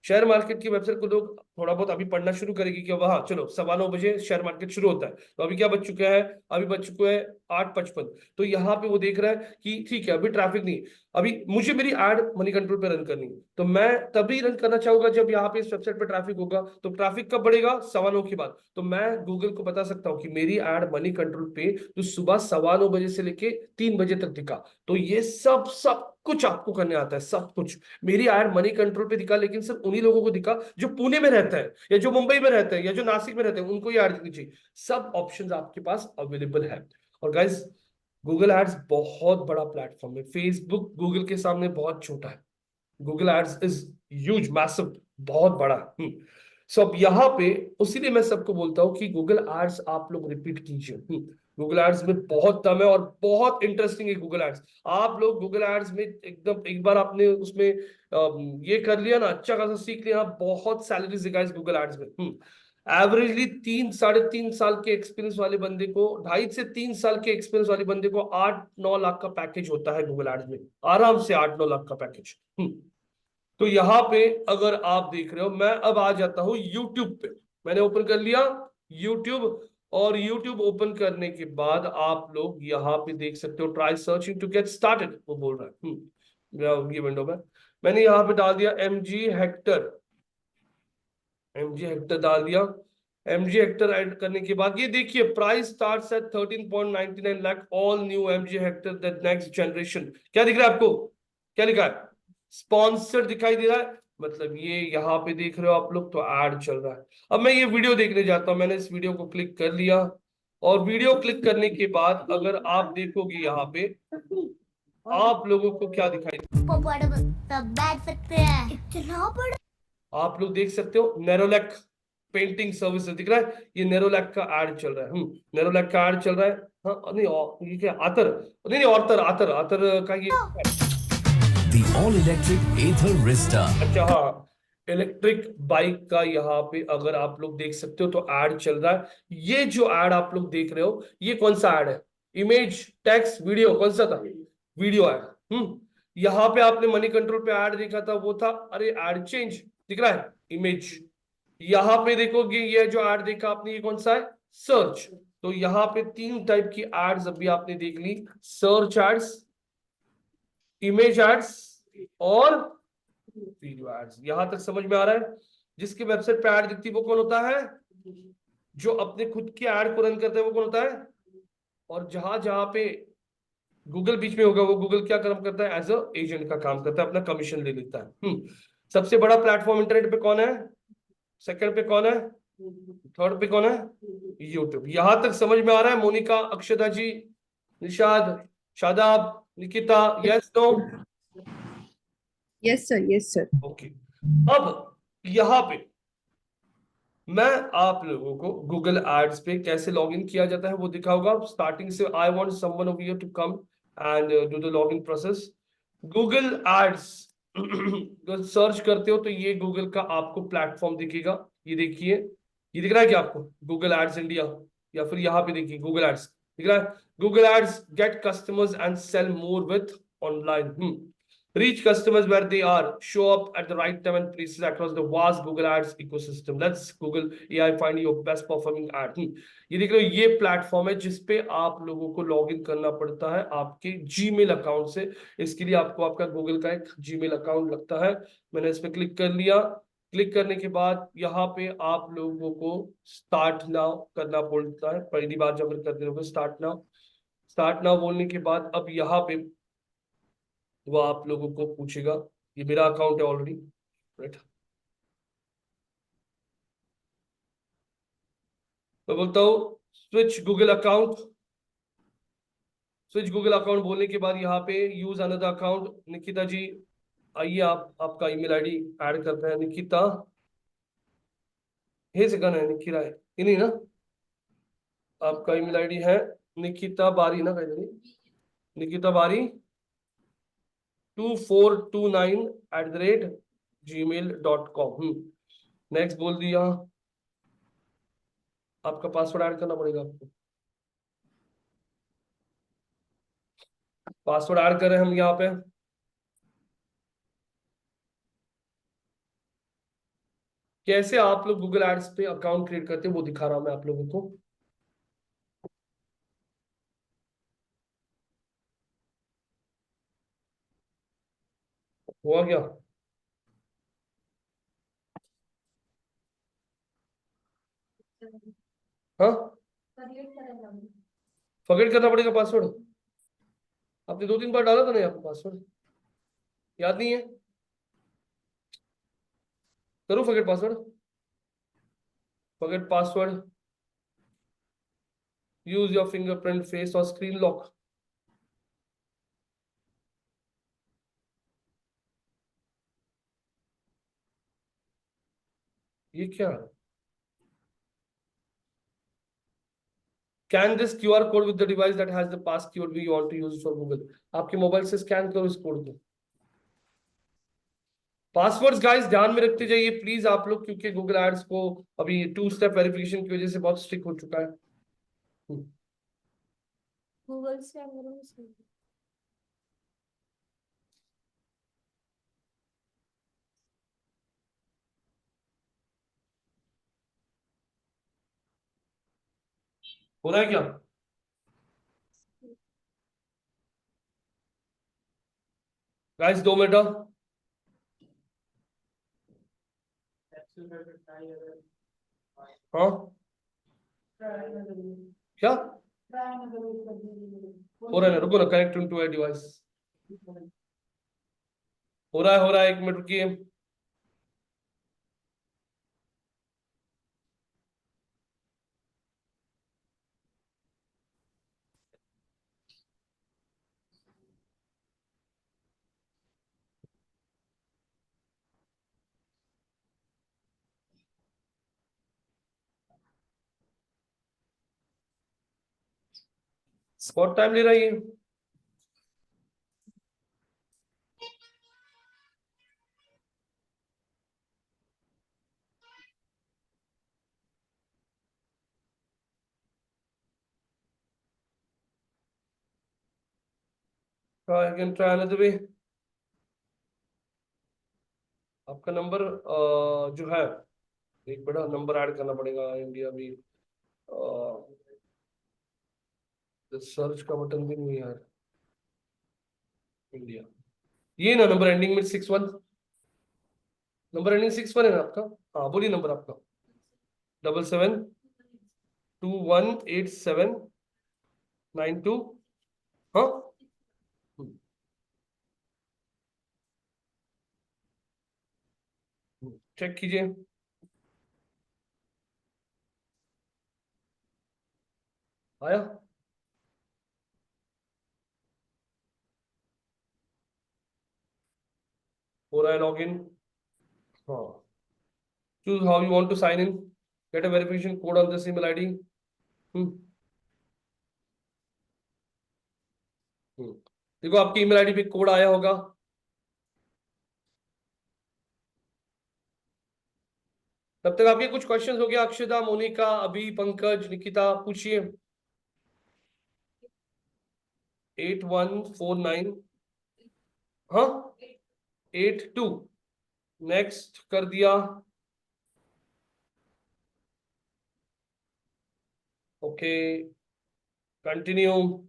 Speaker 1: शेयर मार्केट की वेबसाइट को लोग थोड़ा बहुत अभी पढ़ना शुरू करेगी कि हाँ चलो 9:15 बजे शेयर मार्केट शुरू होता है। तो अभी क्या बज चुका है? अभी बज चुका है 8:55। तो यहाँ पे वो देख रहा है कि ठीक है अभी ट्रैफिक नहीं, अभी मुझे मेरी एड मनी कंट्रोल पे रन करनी है, तो मैं तभी रन करना चाहूंगा जब यहाँ पे इस वेबसाइट पे ट्रैफिक होगा। तो ट्रैफिक कब बढ़ेगा? 9:15 के बाद। तो मैं गूगल को बता सकता हूँ कि मेरी एड मनी कंट्रोल पे तो सुबह 9:15 बजे से लेके 3 बजे तक दिखा। तो ये सब कुछ आपको करने आता है, सब कुछ। मेरी ऐड मनी कंट्रोल पे दिखा, लेकिन सिर्फ उन्हीं लोगों को दिखा जो पुणे में रहता है, या जो मुंबई में रहते हैं, या जो नासिक में रहते हैं, उनको ये ऐड दिखनी चाहिए। सब ऑप्शंस आपके पास अवेलेबल है। और गाइस गूगल एड्स बहुत बड़ा प्लेटफॉर्म है, फेसबुक गूगल के सामने बहुत छोटा है। Google ads is huge, massive, बहुत बड़ा। सो अब यहाँ पे उसीलिए मैं सबको बोलता हूँ कि गूगल एड्स आप लोग रिपीट कीजिए। गूगल एड्स में बहुत दम है और बहुत इंटरेस्टिंग है गूगल एड्स। आप लोग गूगल एड्स में एकदम एक बार आपने उसमें ये कर लिया ना, अच्छा खासा सीख लिया, बहुत सैलरीज दिखा इस गूगल एड्स में। एवरेजली 3 साढ़े 3 साल के एक्सपीरियंस वाले बंदे को, 2.5 से 3 साल के एक्सपीरियंस वाले बंदे को 8-9 लाख का पैकेज होता है गूगल एड्स में, आराम से 8-9 लाख का पैकेज। तो यहाँ पे अगर आप देख रहे हो, मैं अब आ जाता हूं यूट्यूब पे। मैंने ओपन कर लिया यूट्यूब, और यूट्यूब ओपन करने के बाद आप लोग यहाँ पे देख सकते हो try searching to get started, वो बोल रहा है। ये विंडो में मैंने यहाँ पे डाल दिया एमजी हेक्टर, एमजी हेक्टर डाल दिया। एमजी हेक्टर ऐड करने के बाद ये देखिए price starts at 13.99 lakh, all new MG Hector the next generation. क्या दिख रहा है आपको? क्या लिखा है? स्पॉन्सर दिखाई दे रहा है, मतलब ये यहाँ पे देख रहे हो आप लोग, तो ऐड चल रहा है। अब मैं ये वीडियो देखने जाता हूँ, मैंने इस वीडियो को क्लिक कर लिया। और वीडियो क्लिक करने के बाद अगर आप देखोगे यहाँ पे आप लोगों को क्या दिखाई इतना बड़ा, आप लोग देख सकते हो नेरोलैक पेंटिंग सर्विस दिख रहा है, ये नेरोलैक का एड चल रहा है। नेरोलैक का एड चल रहा है। हाँ नहीं ये क्या आतर, नहीं नहीं ऑर्थर, आतर आतर का ये
Speaker 3: The all-electric Ather Vista.
Speaker 1: अच्छा हाँ, इलेक्ट्रिक बाइक का यहाँ पे अगर आप लोग देख सकते हो तो एड चल रहा है। ये जो एड आप लोग देख रहे हो ये कौन सा एड है? इमेज, टेक्स्ट, वीडियो, कौन सा था? Video add. यहाँ पे आपने मनी कंट्रोल पे एड देखा था, वो था, अरे एड चेंज दिख रहा है, इमेज। यहाँ पे देखोगे ये जो एड देखा आपने, ये कौन सा है? सर्च। तो यहाँ पे 3 टाइप की एड्स अभी आपने देख ली, सर्च एड्स, इमेज एड्स और वीडियो एड्स। यहां तक समझ में आ रहा है? जिसकी वेबसाइट पे ऐड दिखती है वो कौन होता है? जो अपने खुद की ऐड को रन करता है वो कौन होता है? और जहां जहां पे गूगल बीच में होगा वो गूगल क्या काम करता है? एज अ एजेंट का काम करता है, अपना कमीशन ले लेता है। सबसे बड़ा प्लेटफॉर्म इंटरनेट पे कौन है? सेकंड पे कौन है? थर्ड पे कौन है? यूट्यूब। यहां तक समझ में आ रहा है? Monika, Akshata ji, Nishad, Shadab, Nikita, yes no?
Speaker 2: Yes, sir. Yes, sir.
Speaker 1: Okay. अब यहां पे मैं आप लोगों को गूगल एड्स पे कैसे लॉगिन किया जाता है वो दिखाऊंगा स्टार्टिंग से। I want someone over here to come and do the login process. Google ads सर्च करते हो तो ये गूगल का आपको प्लेटफॉर्म दिखेगा। ये देखिए, ये दिख रहा है क्या आपको? गूगल एड्स इंडिया, या फिर यहाँ पे देखिए गूगल एड्स दिख रहा है। Google ads get customers and sell more with online, reach customers where they are, show up at the right time and places across the vast Google Ads ecosystem. Let's Google AI find your best performing ad. ये देख रहे हो, ये प्लेटफॉर्म है जिसपे आप लोगों को लॉगिन करना पड़ता है आपके जीमेल अकाउंट से। इसके लिए आपको आपका गूगल का एक जीमेल अकाउंट लगता है। मैंने इस पे क्लिक कर लिया। क्लिक करने के बाद यहाँ पे आप लोगों को स्टार्ट नाउ करना पड़ता है। पहली बार जब कर रहे हो स्टार्ट नाउ, स्टार्ट नाउ बोलने के बाद अब यहाँ पे वो आप लोगों को पूछेगा, ये मेरा अकाउंट है ऑलरेडी, राइट। मैं बोलता हूँ switch Google account. Switch Google account बोलने के बाद यहाँ पे यूज अनदर अकाउंट। निकिता जी आइए, आप आपका ईमेल आईडी ऐड करते हैं। निकिता हे से है, निकिता है ये नहीं ना? आपका ईमेल आईडी है निकिता बारी ना, कहीं निकिता बारी 2429@gmail.com। नेक्स्ट बोल दिया। आपका पासवर्ड ऐड करना पड़ेगा आपको। पासवर्ड ऐड करें हम यहाँ पे। कैसे आप लोग गूगल एड्स पे अकाउंट क्रिएट करते हैं वो दिखा रहा हूं मैं आप लोगों को। हुआ क्या? हाँ, फॉरगेट करना पड़ेगा पासवर्ड। आपने 2-3 बार डाला था ना यहाँ पे पासवर्ड, याद नहीं है? करूँ forget password? Forget password, use your fingerprint face और स्क्रीन लॉक। ये क्या है? Scan this QR code with the device that has the pass keyword we want to use for Google. आपके मोबाइल से स्कैन करो इस कोड को। पासवर्ड्स गाइस ध्यान में रखते जाइए प्लीज आप लोग, क्योंकि गूगल एड्स को अभी 2 स्टेप वेरिफिकेशन की वजह से बहुत स्ट्रिक्ट हो चुका है।
Speaker 2: गूगल से
Speaker 1: हो रहा है क्या गाइस? 2 मिनट। हाँ क्या हो रहा है ना? रुको ना, कनेक्ट टू ए डिवाइस। हो रहा है 1 मिनट रुकिए। बहुत टाइम ले रही है। I can try another way. आपका नंबर जो है, एक बड़ा नंबर ऐड करना पड़ेगा इंडिया भी। सर्च का बटन भी नहीं है यार। इंडिया, ये ना नंबर एंडिंग में 61, नंबर एंडिंग 61 है ना आपका? हाँ बोलिए नंबर आपका। 77218792। हाँ, चेक कीजिए। आया? हो रहा है लॉगिन। हाँ, choose how you want to sign in, get a verification code on this email ID। हम्म देखो आपकी ईमेल आईडी पे कोड आया होगा। तब तक आपके कुछ क्वेश्चंस हो गया? अक्षता, मोनिका, अभी, पंकज, निकिता, पूछिए। 8149। हाँ, 82। नेक्स्ट कर दिया। Okay, continue.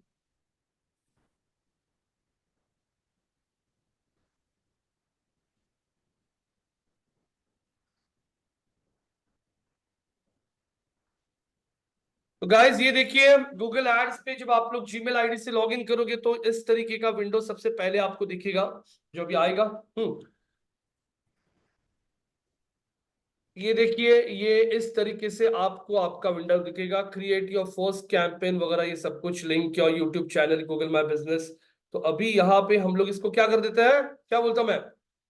Speaker 1: तो गाइस ये देखिए, गूगल एड्स पे जब आप लोग जीमेल आईडी से लॉगिन करोगे तो इस तरीके का विंडो सबसे पहले आपको दिखेगा, जो भी आएगा। ये देखिए, ये इस तरीके से आपको आपका विंडो दिखेगा। क्रिएट योर फर्स्ट कैंपेन वगैरह, ये सब कुछ, link your YouTube channel, Google my business. तो अभी यहाँ पे हम लोग इसको क्या कर देते हैं, क्या बोलता हूं मैं,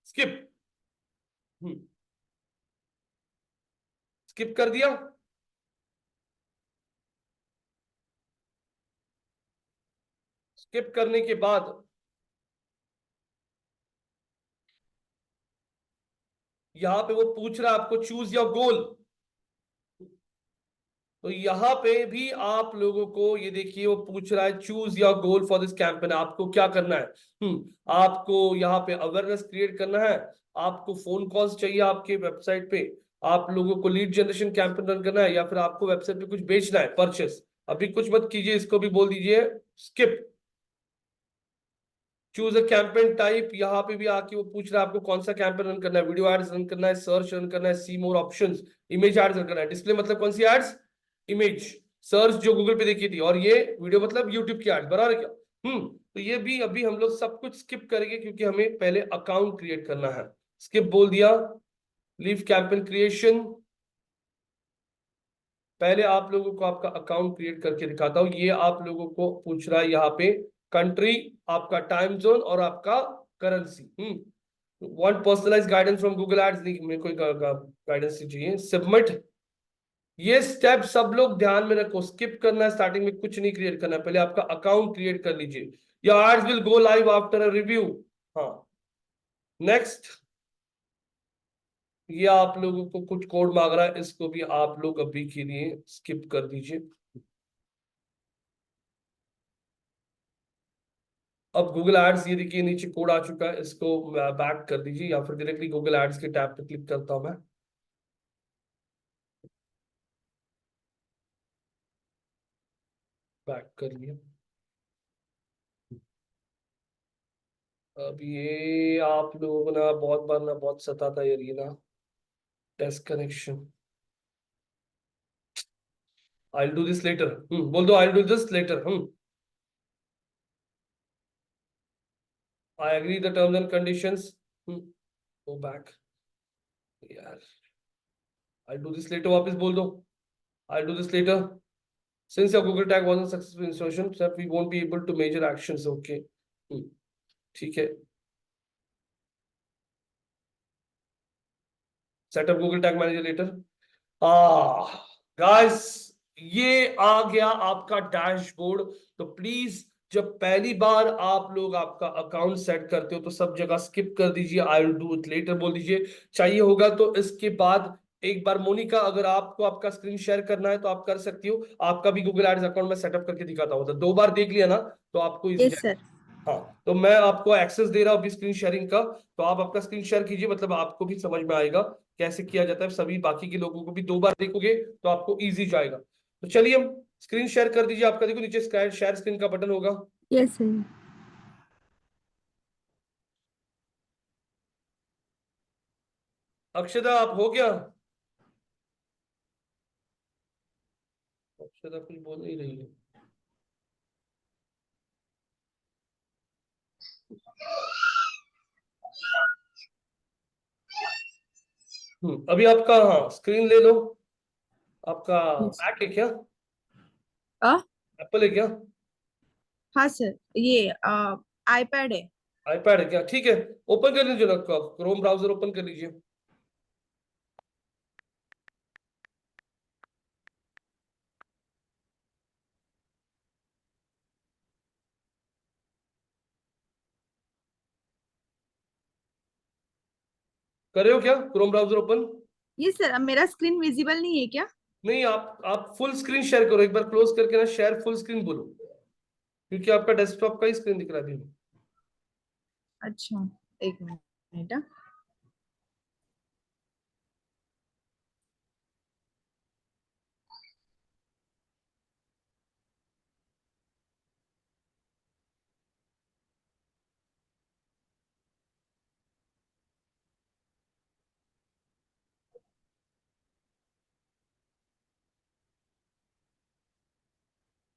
Speaker 1: स्किप। स्किप कर दिया। स्किप करने के बाद यहाँ पे वो पूछ रहा है आपको चूज योर गोल। तो यहाँ पे भी आप लोगों को ये देखिए, वो पूछ रहा है choose your goal for this campaign. आपको क्या करना है? आपको यहाँ पे अवेयरनेस क्रिएट करना है, आपको फोन कॉल्स चाहिए आपके वेबसाइट पे, आप लोगों को लीड जनरेशन कैंपेन रन करना है, या फिर आपको वेबसाइट पे कुछ बेचना है, परचेस। अभी कुछ मत कीजिए, इसको भी बोल दीजिए skip. Choose a campaign type, यहाँ पे भी आके वो पूछ रहा है आपको कौन सा कैंपेन रन करना है, वीडियो एड्स रन करना है, सर्च रन करना है, see more options, image ads run करना है। डिस्प्ले मतलब कौन सी एड्स? इमेज। सर्च जो गूगल पे देखी थी, और ये वीडियो मतलब यूट्यूब की एड्स, बराबर है क्या? तो ये भी अभी हम लोग सब कुछ स्किप करेंगे, क्योंकि हमें पहले अकाउंट क्रिएट करना है। स्किप बोल दिया। Leave campaign creation. पहले आप लोगों को आपका अकाउंट क्रिएट करके दिखाता हूं। ये आप लोगों को पूछ रहा है यहाँ पे कंट्री, आपका टाइम जोन और आपका currency. Want personalise guidance from Google ads, नहीं मेरे को गाइडेंस चाहिए। सबमिट। ये स्टेप सब लोग ध्यान में रखो, स्किप करना है, स्टार्टिंग में कुछ नहीं क्रिएट करना है, पहले आपका अकाउंट क्रिएट कर लीजिए। Your ads will go live after a review. हाँ, नेक्स्ट। ये आप लोगों को कुछ कोड मांग रहा है, इसको भी आप लोग अभी के लिए स्किप कर दीजिए। अब गूगल एड्स, ये देखिए नीचे कोड आ चुका है, इसको बैक कर दीजिए, या फिर डायरेक्टली गूगल एड्स के टैब पे क्लिक करता हूं मैं। बैक कर लिया। अब ये आप लोगों को ना बहुत बार ना बहुत सताता है ये ना, test connection. I do this later. बोल दो, I do this later. I agree the terms and conditions. Go back यार। आई डू दिस लेटर वापस बोल दो, I do this later. Since your Google tag wasn't successful insertion, so we won't be able to measure actions. Okay. ठीक है। Set up Google Tag Manager later. Ah, guys, ये आ गया आपका डैशबोर्ड। तो प्लीज जब पहली बार आप लोग आपका अकाउंट सेट करते हो तो सब जगह स्किप कर दीजिए, I will do it later बोल दीजिए। चाहिए होगा तो इसके बाद एक बार मोनिका, अगर आपको आपका स्क्रीन शेयर करना है तो आप कर सकती हो। आपका भी गूगल एड्स अकाउंट में सेटअप करके दिखाता हूँ, तो 2 बार देख लिया ना तो आपको इजी।
Speaker 2: Yes sir.
Speaker 1: हाँ, तो मैं आपको एक्सेस दे रहा हूँ अभी स्क्रीन शेयरिंग का, तो आप आपका स्क्रीन शेयर कीजिए, मतलब आपको भी समझ में आएगा कैसे किया जाता है। सभी बाकी के लोगों को भी 2 बार देखोगे तो आपको इजी जाएगा। तो चलिए हम स्क्रीन शेयर कर दीजिए। आपका देखो नीचे शेयर स्क्रीन का बटन होगा।
Speaker 2: Yes sir.
Speaker 1: अक्षदा आप हो गया? अक्षदा कुछ बोल नहीं रही है। अभी आपका, हाँ स्क्रीन ले लो। आपका
Speaker 2: यस।
Speaker 1: मैक है क्या?
Speaker 2: आ
Speaker 1: एप्पल है क्या?
Speaker 2: हाँ सर, ये आईपैड है।
Speaker 1: आईपैड है क्या? ठीक है, ओपन कर लीजिए ना, क्रोम ब्राउजर ओपन कर लीजिए। करे हो क्या क्रोम ब्राउजर ओपन?
Speaker 2: ये सर, अब मेरा स्क्रीन विजिबल नहीं है क्या?
Speaker 1: नहीं, आप फुल स्क्रीन शेयर करो, एक बार क्लोज करके ना शेयर फुल स्क्रीन बोलो, क्योंकि आपका डेस्कटॉप का ही स्क्रीन दिख रहा है अभी।
Speaker 2: अच्छा, एक मिनट।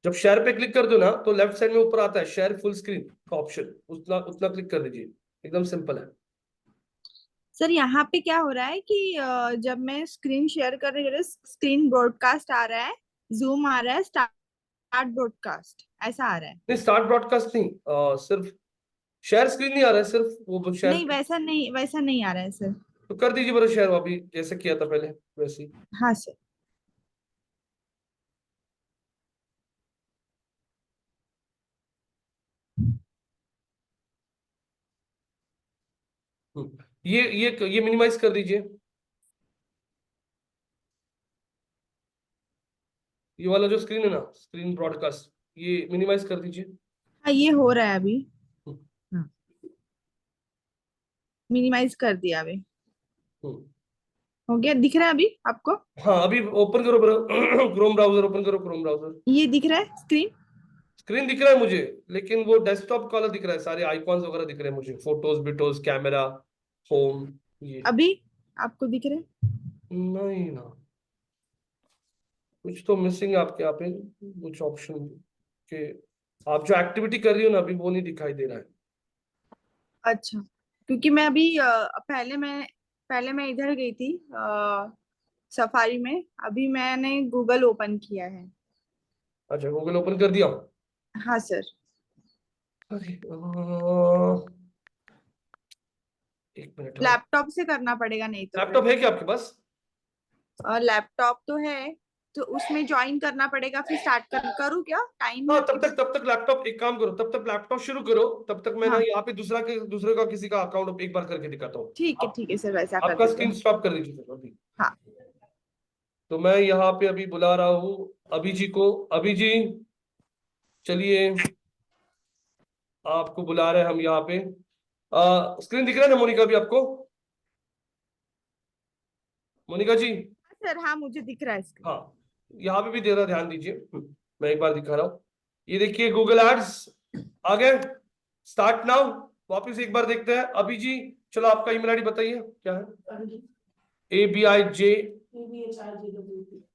Speaker 1: जब शेयर पे क्लिक कर दो ना तो लेफ्ट साइड में ऊपर आता है शेयर फुल स्क्रीन का ऑप्शन, उतना उतना क्लिक कर दीजिए। एकदम सिंपल है।
Speaker 2: सर यहाँ पे क्या हो रहा है कि जब मैं स्क्रीन शेयर कर रही हूँ, स्क्रीन ब्रॉडकास्ट आ रहा है, जूम आ रहा है, स्टार्ट ब्रॉडकास्ट ऐसा आ रहा है।
Speaker 1: नहीं, स्टार्ट ब्रॉडकास्ट नहीं, सिर्फ शेयर स्क्रीन नहीं आ रहा है, सिर्फ वो शेयर।
Speaker 2: नहीं, वैसा नहीं आ रहा है सर।
Speaker 1: तो कर दीजिए बड़ा शेयर, अभी जैसे किया था पहले वैसे ही।
Speaker 2: हाँ सर।
Speaker 1: ये मिनिमाइज कर दीजिए। ये वाला जो स्क्रीन है ना, स्क्रीन ब्रॉडकास्ट, ये मिनिमाइज कर दीजिए।
Speaker 2: हाँ, ये हो रहा है अभी।
Speaker 1: हम्म,
Speaker 2: हाँ, मिनिमाइज कर दिया अभी।
Speaker 1: हम्म।
Speaker 2: हो गया, दिख रहा है अभी आपको?
Speaker 1: हाँ, अभी ओपन करो क्रोम ब्राउजर ओपन करो, क्रोम ब्राउजर।
Speaker 2: ये दिख रहा है स्क्रीन?
Speaker 1: स्क्रीन दिख रहा है मुझे, लेकिन वो डेस्कटॉप वाला दिख रहा है, सारे आइकॉन्स वगैरह दिख रहे हैं मुझे, फोटोज बिटोज कैमरा होम ये।
Speaker 2: अभी आपको दिख रहा है?
Speaker 1: नहीं ना, कुछ तो मिसिंग है आपके यहाँ पे, कुछ ऑप्शन के। आप जो एक्टिविटी कर रही हो ना अभी वो नहीं दिखाई दे रहा है।
Speaker 2: अच्छा, क्योंकि मैं अभी पहले मैं इधर गई थी सफारी में। अभी मैंने गूगल ओपन किया है।
Speaker 1: अच्छा, गूगल ओपन कर दिया।
Speaker 2: हाँ सर।
Speaker 1: अरे एक मिनट, हाँ।
Speaker 2: लैपटॉप से करना पड़ेगा नहीं तो फिर।
Speaker 1: लैपटॉप है क्या आपके पास?
Speaker 2: लैपटॉप तो है, तो उसमें ज्वाइन करना पड़ेगा, फिर स्टार्ट करूँ क्या? टाइम
Speaker 1: हाँ,
Speaker 2: है
Speaker 1: तब
Speaker 2: आपके
Speaker 1: तक
Speaker 2: पास?
Speaker 1: तब तक लैपटॉप, एक काम करो, तब तक लैपटॉप शुरू करो, तब तक मैं ना
Speaker 2: हाँ,
Speaker 1: यहाँ पे दूसरे का किसी का अकाउंट एक बार करके दिखाता हूँ। आप
Speaker 2: ठीक है सर, वैसा कर
Speaker 1: आपका
Speaker 2: देते
Speaker 1: स्क्रीन
Speaker 2: हैं।
Speaker 1: स्टॉप कर दीजिए फिर अभी।
Speaker 2: हाँ।
Speaker 1: तो मैं यहाँ पे अभी बुला रहा हूँ अभी जी को। अभी जी, चलिए, आपको बुला रहे हैं हम यहाँ पे। स्क्रीन दिख रहा है ना मोनिका भी आपको? मोनिका जी।
Speaker 2: सर हाँ, मुझे दिख रहा है स्क्रीन।
Speaker 1: हाँ, यहाँ पे भी दे रहा, ध्यान दीजिए। मैं एक बार दिखा रहा हूँ। ये देखिए गूगल एड्स आ गए। Start now. वापिस एक बार देखते हैं अभी जी। चलो आपका ईमेल आईडी बताइए क्या है? ABIJ,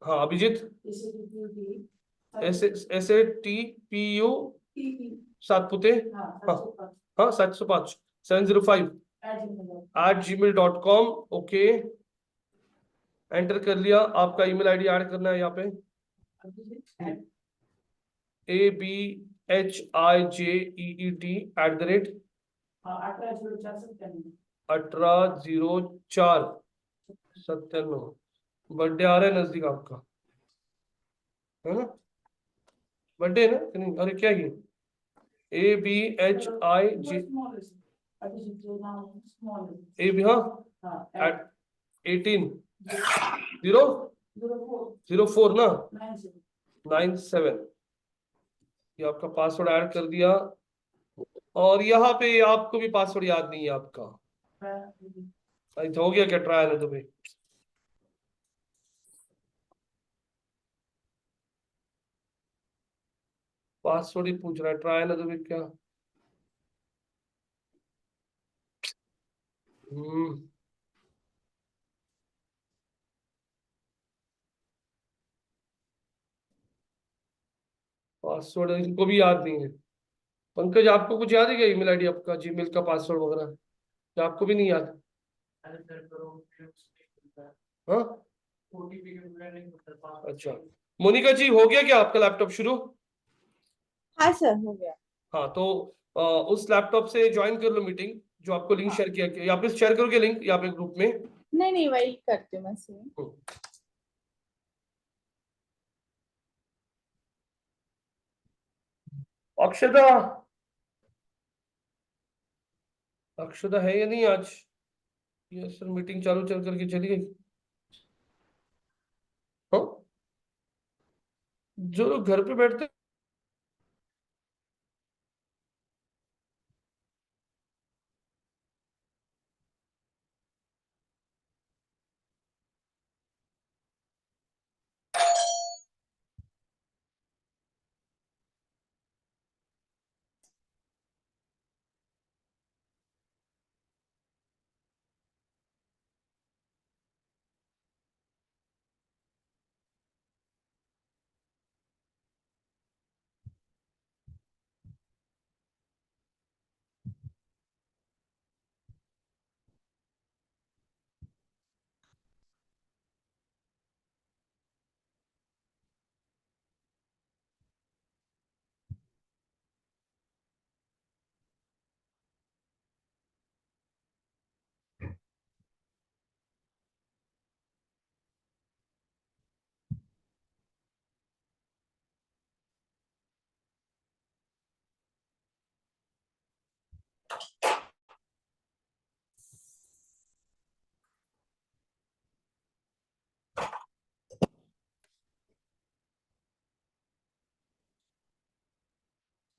Speaker 1: हाँ अभिजीत, SATPU, सातपुते, हाँ हाँ 705 705 @gmail.com। ओके, एंटर कर लिया। आपका ईमेल आईडी ऐड करना है यहाँ पे। ABHIJEET @180497। बर्थडे आ रहा है नजदीक आपका। है ना? बर्थडे है ना कि नहीं? अरे क्या ये ABHIJ ए भी, हाँ, एट 18 004 ना 97, ये आपका पासवर्ड ऐड कर दिया। और यहाँ पे आपको भी पासवर्ड याद नहीं है आपका। अरे तो हो गया क्या ट्रायल है तुम्हें? पासवर्ड ही पूछ रहा है, ट्रायल है तुम्हें क्या? हम्म पासवर्ड इनको भी याद नहीं है। पंकज आपको कुछ याद है क्या? ईमेल आईडी आपका, जीमेल का पासवर्ड वगैरह, क्या आपको भी नहीं याद? हाँ, अच्छा। मोनिका जी हो गया क्या आपका लैपटॉप शुरू?
Speaker 2: हाँ सर, हो गया।
Speaker 1: हाँ तो उस लैपटॉप से ज्वाइन कर लो मीटिंग, जो आपको लिंक
Speaker 2: हाँ,
Speaker 1: शेयर किया, या फिर शेयर करोगे लिंक यहाँ पे ग्रुप में?
Speaker 2: नहीं नहीं, वही करती हूँ मैं सर।
Speaker 1: हम्म। अक्षता, अक्षता है या नहीं आज? ये सर मीटिंग चालू चल करके चली गई। हाँ, जो लोग घर पे बैठते।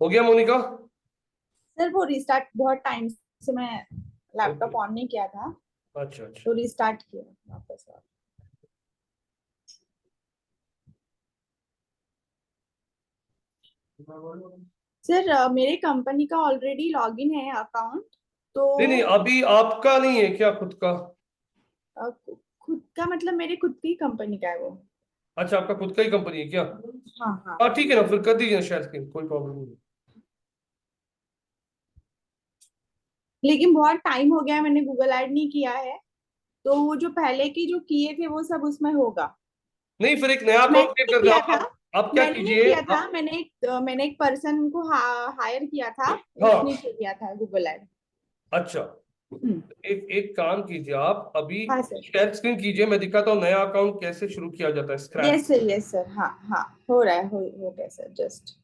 Speaker 1: हो गया मोनिका?
Speaker 2: सर वो रिस्टार्ट बहुत टाइम से मैं
Speaker 1: ओके,
Speaker 2: लैपटॉप ऑन नहीं किया था,
Speaker 1: अच्छा अच्छा।
Speaker 2: तो रिस्टार्ट किया वापस। सर मेरे कंपनी का ऑलरेडी लॉगिन है अकाउंट, तो
Speaker 1: नहीं नहीं, अभी आपका नहीं है क्या खुद का?
Speaker 2: खुद का मतलब मेरे खुद की कंपनी का है वो।
Speaker 1: अच्छा, आपका खुद का ही कंपनी है क्या?
Speaker 2: हाँ हाँ।
Speaker 1: हाँ ठीक है ना, फिर कर दीजिए ना शेयर स्क्रीन, कोई प्रॉब्लम नहीं है।
Speaker 2: लेकिन बहुत टाइम हो गया है, मैंने गूगल ऐड नहीं किया है, तो वो जो पहले की जो किए थे वो सब उसमें होगा।
Speaker 1: नहीं, फिर एक नया
Speaker 2: मैंने
Speaker 1: अकाउंट क्रिएट
Speaker 2: नहीं
Speaker 1: कर दो
Speaker 2: किया था,
Speaker 1: आप क्या
Speaker 2: मैंने नहीं
Speaker 1: कीजिए
Speaker 2: किया था, मैंने एक पर्सन को हायर किया था, उसने
Speaker 1: हाँ,
Speaker 2: किया था गूगल ऐड।
Speaker 1: अच्छा। एक एक काम कीजिए, आप अभी
Speaker 2: हाँ सर।
Speaker 1: शेयर स्क्रीन कीजिए, मैं दिखाता हूँ नया अकाउंट कैसे शुरू किया जाता है, स्क्रैच।
Speaker 2: यस सर, हाँ हाँ, हो रहा है, हो गया सर, जस्ट।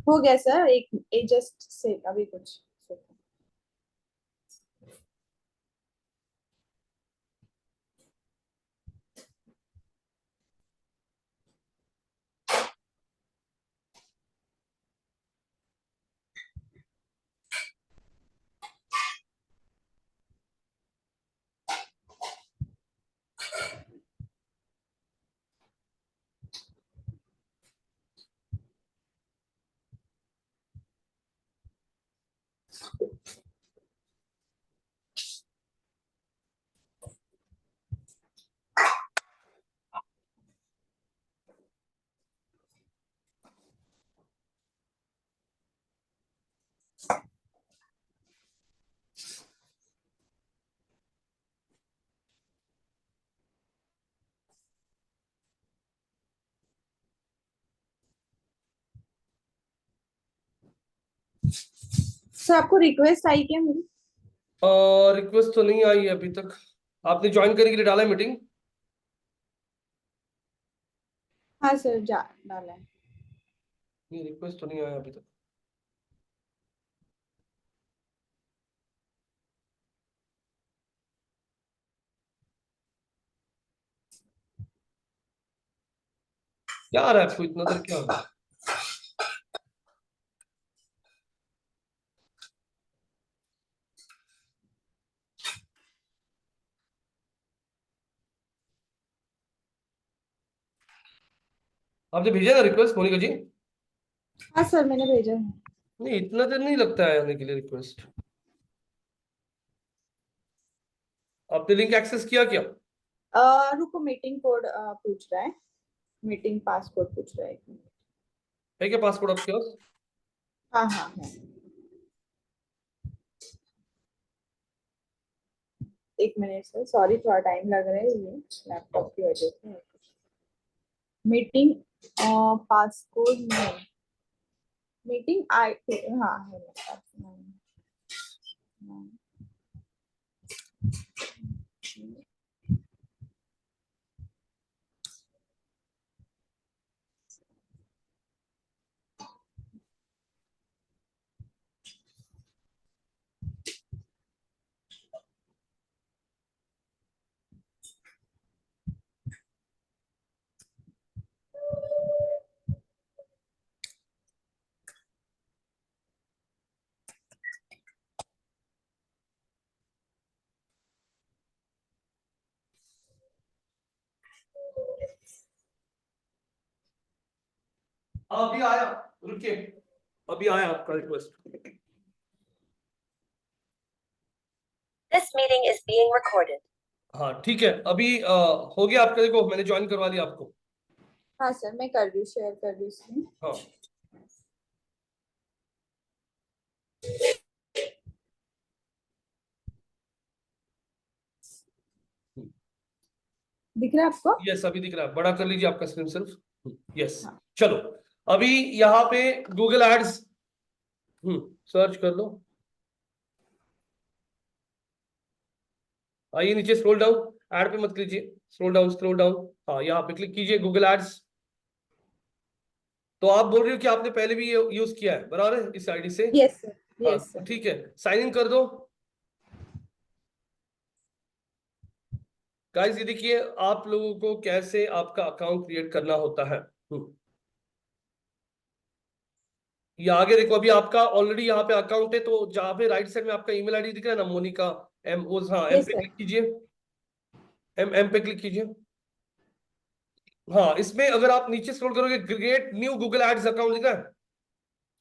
Speaker 2: हो गया सर, एक जस्ट से अभी कुछ। सर आपको रिक्वेस्ट आई क्या मेरी?
Speaker 1: रिक्वेस्ट तो नहीं आई है अभी तक। आपने ज्वाइन करने के लिए डाला है मीटिंग?
Speaker 2: हाँ सर, जा डाला है।
Speaker 1: नहीं, रिक्वेस्ट तो नहीं आया अभी तक। क्या आ रहा है आपको इतना देर, क्या आ रहा है? आपने भेजा ना रिक्वेस्ट मोनिका जी?
Speaker 2: हाँ सर, मैंने भेजा है।
Speaker 1: नहीं, इतना देर नहीं लगता है आने के लिए रिक्वेस्ट। आपने लिंक एक्सेस किया क्या?
Speaker 2: रुको, मीटिंग कोड पूछ रहा है। मीटिंग पासकोड पूछ रहा है, 1 मिनट।
Speaker 1: है क्या पासपोर्ट आपके पास?
Speaker 2: हाँ हाँ हाँ, 1 मिनट सर, सॉरी थोड़ा टाइम लग रहा है, ये लैपटॉप की वजह से। मीटिंग पासकोड में मीटिंग आई, हाँ है मेरे पास।
Speaker 1: अभी आया, रुकिए, अभी आया आपका request.
Speaker 4: This meeting is being recorded.
Speaker 1: हाँ ठीक है, अभी हो गया आपका, देखो मैंने ज्वाइन करवा लिया आपको।
Speaker 2: हाँ सर, मैं कर रही हूँ, शेयर कर रही हूँ इसमें।
Speaker 1: हाँ
Speaker 2: दिख रहा है आपको?
Speaker 1: यस, अभी दिख रहा है, बड़ा कर लीजिए आपका स्क्रीन सिर्फ। यस,
Speaker 2: हाँ।
Speaker 1: चलो अभी यहाँ पे गूगल एड्स सर्च कर लो। आइए नीचे स्क्रॉल डाउन, ऐड पे मत कीजिए, स्क्रॉल डाउन स्क्रॉल डाउन। हाँ यहाँ पे क्लिक कीजिए गूगल एड्स। तो आप बोल रही हो कि आपने पहले भी ये यूज किया है, बराबर है, इस आईडी से?
Speaker 2: यस सर,
Speaker 1: हाँ
Speaker 2: यस सर।
Speaker 1: ठीक है, साइन इन कर दो। गाइस ये देखिए आप लोगों को कैसे आपका अकाउंट क्रिएट करना होता है। ये आगे देखो, अभी आपका ऑलरेडी यहाँ पे अकाउंट है, तो जहाँ पे राइट साइड में आपका ईमेल आईडी दिख रहा है ना, मोनिका एम ओज, हाँ एम
Speaker 2: यस
Speaker 1: पे
Speaker 2: सर।
Speaker 1: क्लिक कीजिए। एम पे क्लिक कीजिए। हाँ इसमें अगर आप नीचे स्क्रॉल करोगे, create new Google ads account दिख रहा है?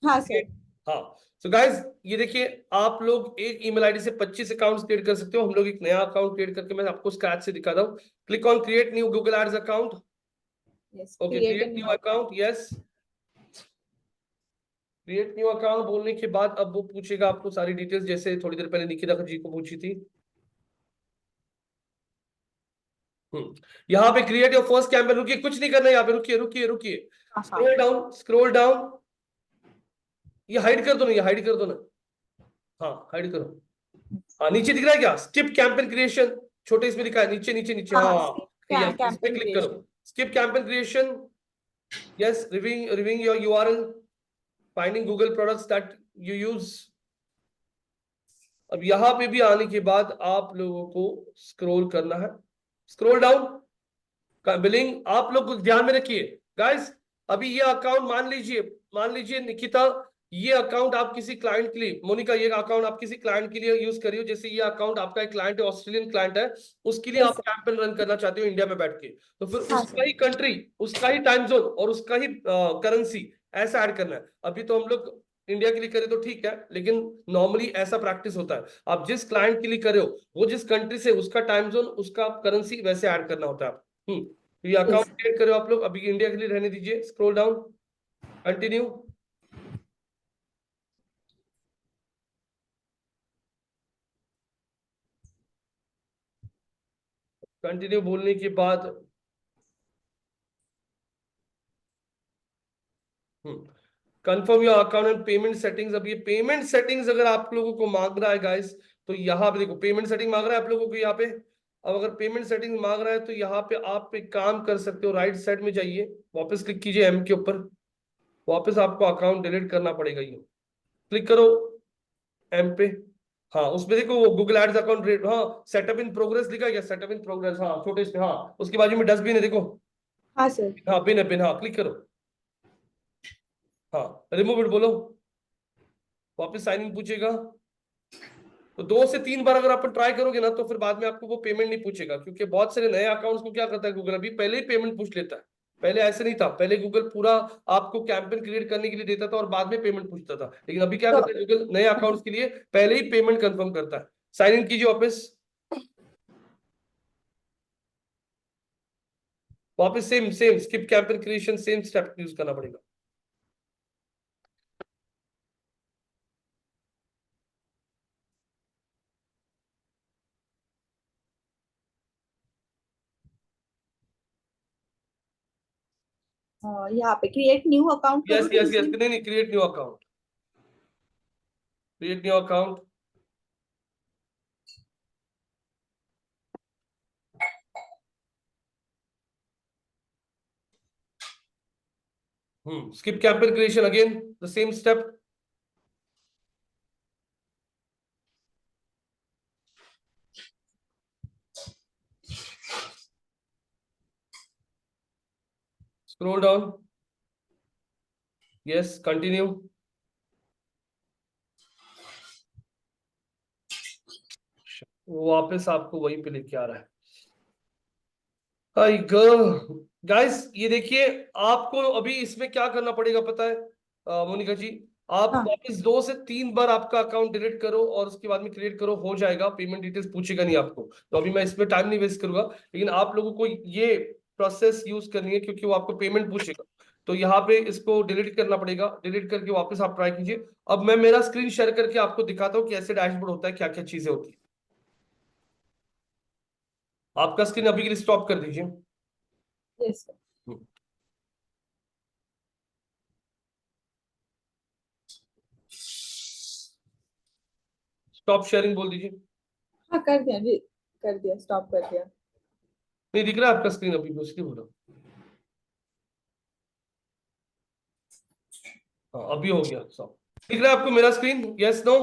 Speaker 2: हाँ सर।
Speaker 1: हाँ, तो गाइस ये देखिए आप लोग एक ईमेल आईडी से 25 अकाउंट्स क्रिएट कर सकते हो। हम लोग एक नया अकाउंट क्रिएट करके मैं आपको स्क्रैच से दिखा रहा हूँ। Click on create new Google ads account.
Speaker 2: Yes,
Speaker 1: okay,
Speaker 2: create
Speaker 1: create new account, yes. Create new account बोलने के बाद अब वो पूछेगा आपको सारी डिटेल्स, जैसे थोड़ी देर पहले निकिता जी को पूछी थी। यहाँ पे क्रिएट योर फर्स्ट कैंपेन, रुकिए कुछ नहीं करना है यहाँ पे, रुकिए रुकिए रुकिए,
Speaker 2: हाँ हाँ।
Speaker 1: Scroll down scroll down. ये हाइड कर दो ना, ये हाइड कर दो ना। हाँ हाइड करो। हाँ नीचे दिख रहा है क्या, स्किप कैंपेन क्रिएशन, छोटे इसमें लिखा है, नीचे नीचे नीचे,
Speaker 2: हाँ,
Speaker 1: हाँ यस, इस पे
Speaker 2: कैंपेन
Speaker 1: क्लिक
Speaker 2: क्रिएशन।
Speaker 1: करो, skip campaign creation. Yes, reviewing your URL, finding Google products that you use. अब यहाँ पे भी आने के बाद आप लोगों को स्क्रॉल करना है, स्क्रॉल डाउन का बिलिंग आप लोग ध्यान में रखिए गाइस। अभी ये अकाउंट मान लीजिए निकिता, ये अकाउंट आप किसी क्लाइंट के लिए, मोनिका ये अकाउंट आप किसी क्लाइंट के लिए यूज करियो। जैसे ये अकाउंट आपका एक क्लाइंट है, ऑस्ट्रेलियन क्लाइंट है, उसके लिए
Speaker 2: यस
Speaker 1: आप
Speaker 2: सर।
Speaker 1: कैंपेन रन करना चाहते हो इंडिया में बैठ के, तो फिर
Speaker 2: हाँ
Speaker 1: उसका
Speaker 2: सर।
Speaker 1: ही कंट्री, उसका ही टाइम जोन और उसका ही करेंसी ऐसा ऐड करना है। अभी तो हम लोग इंडिया के लिए करें तो ठीक है, लेकिन नॉर्मली ऐसा प्रैक्टिस होता है, आप जिस क्लाइंट के लिए करे हो वो जिस कंट्री से, उसका टाइम जोन उसका करेंसी वैसे ऐड करना होता है। तो ये अकाउंट
Speaker 2: यस
Speaker 1: क्रिएट करो आप लोग, अभी इंडिया के लिए रहने दीजिए, स्क्रॉल डाउन, कंटिन्यू। कंटिन्यू बोलने के बाद confirm your account and payment settings. अब ये पेमेंट सेटिंग्स अगर आप लोगों को मांग रहा है गाइस, तो यहाँ पे देखो पेमेंट सेटिंग मांग रहा है आप लोगों को यहाँ पे। अब अगर पेमेंट सेटिंग मांग रहा है तो यहाँ पे आप एक काम कर सकते हो, राइट साइड में जाइए, वापस क्लिक कीजिए एम के ऊपर, वापस आपको अकाउंट डिलीट करना पड़ेगा, ये क्लिक करो एम पे। हाँ उसमें देखो वो गूगल एड्स अकाउंट रेट, हाँ सेटअप इन प्रोग्रेस लिखा है क्या, सेटअप इन प्रोग्रेस, हाँ छोटे इसमें, हाँ उसके बाजू में डस्टबिन है देखो,
Speaker 2: हाँ सर।
Speaker 1: हाँ पिन है पिन, हाँ क्लिक करो, हाँ रिमूव इट बोलो, वापस साइन इन पूछेगा। तो 2 से 3 बार अगर आप ट्राई करोगे ना तो फिर बाद में आपको वो पेमेंट नहीं पूछेगा, क्योंकि बहुत सारे नए अकाउंट्स को क्या करता है गूगल, अभी पहले ही पेमेंट पूछ लेता है। पहले ऐसे नहीं था, पहले गूगल पूरा आपको कैंपेन क्रिएट करने के लिए देता था और बाद में पेमेंट पूछता था, लेकिन अभी क्या
Speaker 2: तो
Speaker 1: करता है गूगल नए अकाउंट्स के लिए पहले ही पेमेंट कंफर्म करता है। साइन इन कीजिए वापस same same skip campaign creation, same step use करना पड़ेगा।
Speaker 2: यहाँ पे क्रिएट न्यू अकाउंट
Speaker 1: यस
Speaker 2: करोगे
Speaker 1: यस यस,
Speaker 2: इसी।
Speaker 1: नहीं नहीं, create new account, create new account. skip campaign creation, again the same step। scroll down, yes continue। वो वापस आपको वहीं पे लेके आ रहा है। गाइस ये देखिए, आपको अभी इसमें क्या करना पड़ेगा पता है मोनिका जी, आप
Speaker 2: हाँ
Speaker 1: वापस 2 से 3 बार आपका अकाउंट डिलीट करो और उसके बाद में क्रिएट करो, हो जाएगा, पेमेंट डिटेल्स पूछेगा नहीं आपको। तो अभी मैं इसमें टाइम नहीं वेस्ट करूंगा, लेकिन आप लोगों को ये प्रोसेस यूज करनी है क्योंकि वो आपको पेमेंट पूछेगा। तो यहाँ पे इसको डिलीट करना पड़ेगा, डिलीट करके वापस आप ट्राई कीजिए। अब मैं मेरा स्क्रीन शेयर करके आपको दिखाता हूँ कैसे डैशबोर्ड होता है, क्या क्या चीजें होती है। आपका स्क्रीन अभी के लिए स्टॉप कर दीजिए।
Speaker 2: Yes sir.
Speaker 1: स्टॉप शेयरिंग बोल दीजिए।
Speaker 2: हाँ कर दिया जी, कर दिया, स्टॉप कर दिया।
Speaker 1: नहीं दिख रहा है आपका स्क्रीन अभी, मैं इसलिए बोल रहा हूँ। हाँ अभी हो गया सब, दिख रहा है आपको मेरा स्क्रीन, यस नो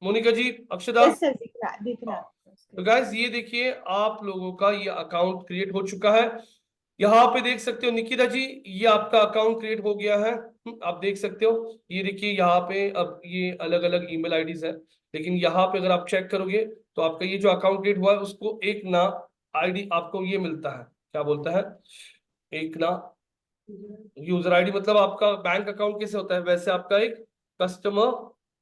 Speaker 1: मोनिका जी, अक्षदा।
Speaker 2: यस सर, दिख रहा है, दिख रहा
Speaker 1: तो
Speaker 2: है।
Speaker 1: गाइस ये देखिए आप लोगों का ये अकाउंट क्रिएट हो चुका है। यहाँ पे देख सकते हो निकिता जी, ये आपका अकाउंट क्रिएट हो गया है। आप देख सकते हो, ये देखिए यहाँ पे अब ये अलग अलग ईमेल आईडीज है, लेकिन यहाँ पे अगर आप चेक करोगे तो आपका ये जो अकाउंट क्रिएट हुआ है उसको एक ना आईडी आपको ये मिलता है, क्या बोलता है, एक ना यूजर आईडी, मतलब आपका बैंक अकाउंट कैसे होता है वैसे आपका एक कस्टमर,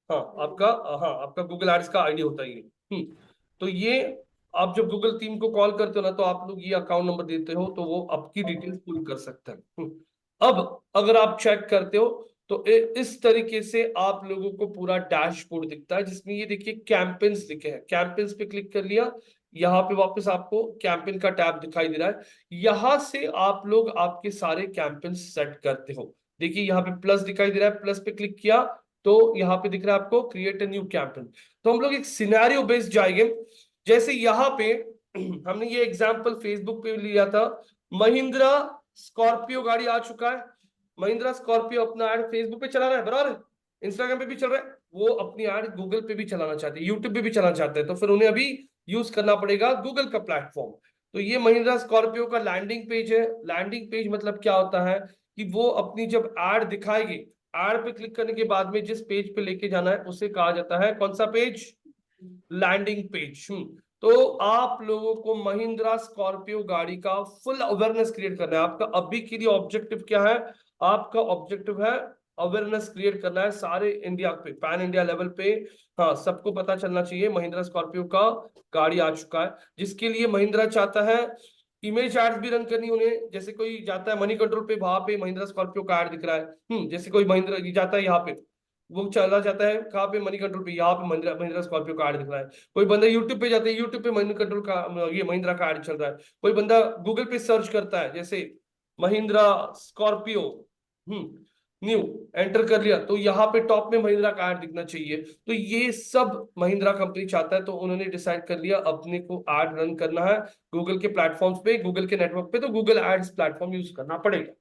Speaker 1: हाँ आपका, हाँ आपका गूगल एड्स का आईडी होता है ये। तो ये आप जब गूगल टीम को कॉल करते हो ना तो आप लोग ये अकाउंट नंबर देते हो तो वो आपकी डिटेल्स पुल कर सकते हैं। अब अगर आप चेक करते हो तो इस तरीके से आप लोगों को पूरा डैशबोर्ड दिखता है, जिसमें ये देखिए कैंपेन्स लिखे हैं, कैंपेन्स पे क्लिक कर लिया, यहाँ पे वापस आपको कैंपेन का टैब दिखाई दे रहा है, यहां से आप लोग आपके सारे कैंपेन सेट करते हो। देखिए यहाँ पे प्लस दिखाई दे रहा है, प्लस पे क्लिक किया तो यहाँ पे दिख रहा है आपको क्रिएट अ न्यू कैंपेन। तो हम लोग एक सिनेरियो बेस्ड जाएंगे, जैसे यहाँ पे हमने ये एग्जांपल फेसबुक पे लिया था, महिंद्रा स्कॉर्पियो गाड़ी आ चुका है, महिंद्रा स्कॉर्पियो अपना ऐड फेसबुक पे चला रहा है, बराबर है, इंस्टाग्राम पे भी चल रहा है, वो अपनी ऐड गूगल पे भी चलाना चाहते हैं, यूट्यूब पे भी चलाना चाहते हैं, तो फिर उन्हें अभी यूज करना पड़ेगा गूगल का प्लेटफॉर्म। तो ये महिंद्रा स्कॉर्पियो का लैंडिंग पेज है। लैंडिंग पेज मतलब क्या होता है कि वो अपनी जब ऐड दिखाएगी, ऐड पे क्लिक करने के बाद में जिस पेज पे लेके जाना है उसे कहा जाता है कौन सा पेज, लैंडिंग पेज। तो आप लोगों को महिंद्रा स्कॉर्पियो गाड़ी का फुल अवेयरनेस क्रिएट करना है। आपका अभी के लिए ऑब्जेक्टिव क्या है, आपका ऑब्जेक्टिव है अवेयरनेस क्रिएट करना है सारे इंडिया पे, पैन इंडिया लेवल पे, हाँ सबको पता चलना चाहिए महिंद्रा स्कॉर्पियो का गाड़ी आ चुका है, जिसके लिए महिंद्रा चाहता है इमेज एड्स भी रन करनी उन्हें। जैसे कोई जाता है मनी कंट्रोल पे, वहां पे महिंद्रा स्कॉर्पियो का एड दिख रहा है, जैसे कोई महिंद्रा जाता है यहाँ पे, वो चला जाता है कहाँ पे, मनी कंट्रोल पे, यहाँ पे महिंद्रा महिंद्रा स्कॉर्पियो का एड दिख रहा है। कोई बंदा यूट्यूब पे जाता है, यूट्यूब पे मनी कंट्रोल का ये महिंद्रा का एड चल रहा है। कोई बंदा गूगल पे सर्च करता है जैसे महिंद्रा स्कॉर्पियो, न्यू एंटर कर लिया तो यहाँ पे टॉप में महिंद्रा का ऐड दिखना चाहिए। तो ये सब महिंद्रा कंपनी चाहता है, तो उन्होंने डिसाइड कर लिया अपने को ऐड रन करना है गूगल के प्लेटफॉर्म्स पे, गूगल के नेटवर्क पे, तो गूगल एड्स प्लेटफॉर्म यूज करना पड़ेगा।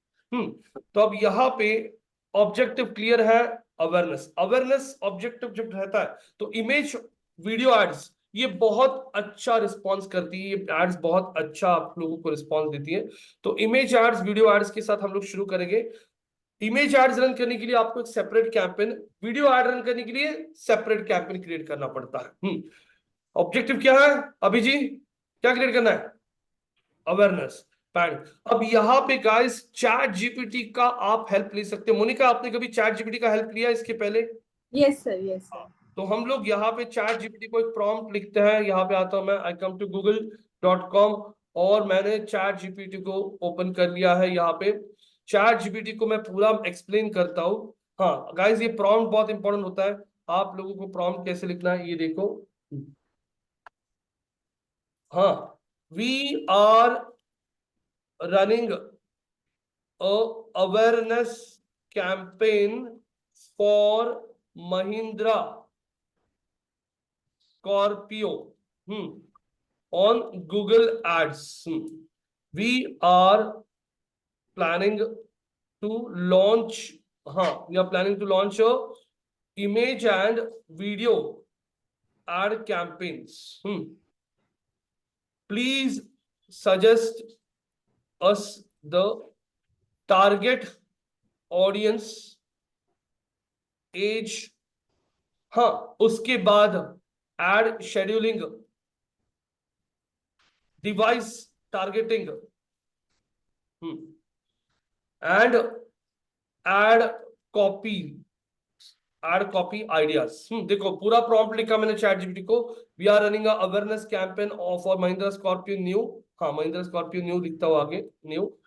Speaker 1: तो अब यहाँ पे ऑब्जेक्टिव क्लियर है, अवेयरनेस। अवेयरनेस ऑब्जेक्टिव जब रहता है तो इमेज वीडियो एड्स ये बहुत अच्छा रिस्पॉन्स करती है, ये एड्स बहुत अच्छा आप लोगों को रिस्पॉन्स देती है। तो इमेज एड्स वीडियो एड्स के साथ हम लोग शुरू करेंगे। इमेज एड्स रन करने के लिए आपको एक separate campaign, video ad run करने के लिए सेपरेट कैंपेन क्रिएट करना पड़ता है। ऑब्जेक्टिव क्या है अभी जी, क्या क्रिएट करना है? Awareness pan. अब यहाँ पे गाइस चैट जीपीटी का आप हेल्प ले सकते हो। मोनिका, आपने कभी चैट जीपीटी का हेल्प लिया इसके पहले?
Speaker 2: Yes sir, yes sir.
Speaker 1: तो हम लोग यहाँ पे चैट जीपीटी को एक प्रॉम्प्ट लिखते हैं, यहाँ पे आता हूं मैं, आई कम टू google.com और मैंने चैट जीपीटी को ओपन कर लिया है। यहाँ पे चैट जीपीटी को मैं पूरा एक्सप्लेन करता हूँ। हाँ गाइस, ये प्रॉम्प्ट बहुत इंपॉर्टेंट होता है। आप लोगों को प्रॉम्प्ट कैसे लिखना है ये देखो। हाँ, we are running a awareness campaign for Mahindra Scorpio on Google Ads. We are planning to launch we are planning to launch a image and video ad campaigns. Please suggest us the target audience, age, हाँ उसके बाद ad scheduling, device targeting and ad copy ideas. देखो पूरा प्रॉम्प्ट लिखा मैंने चैट जीपीटी को। We are running awareness campaign for Mahindra Scorpio new, हाँ महिंद्रा स्कॉर्पियो न्यू लिखता हूँ आगे, new.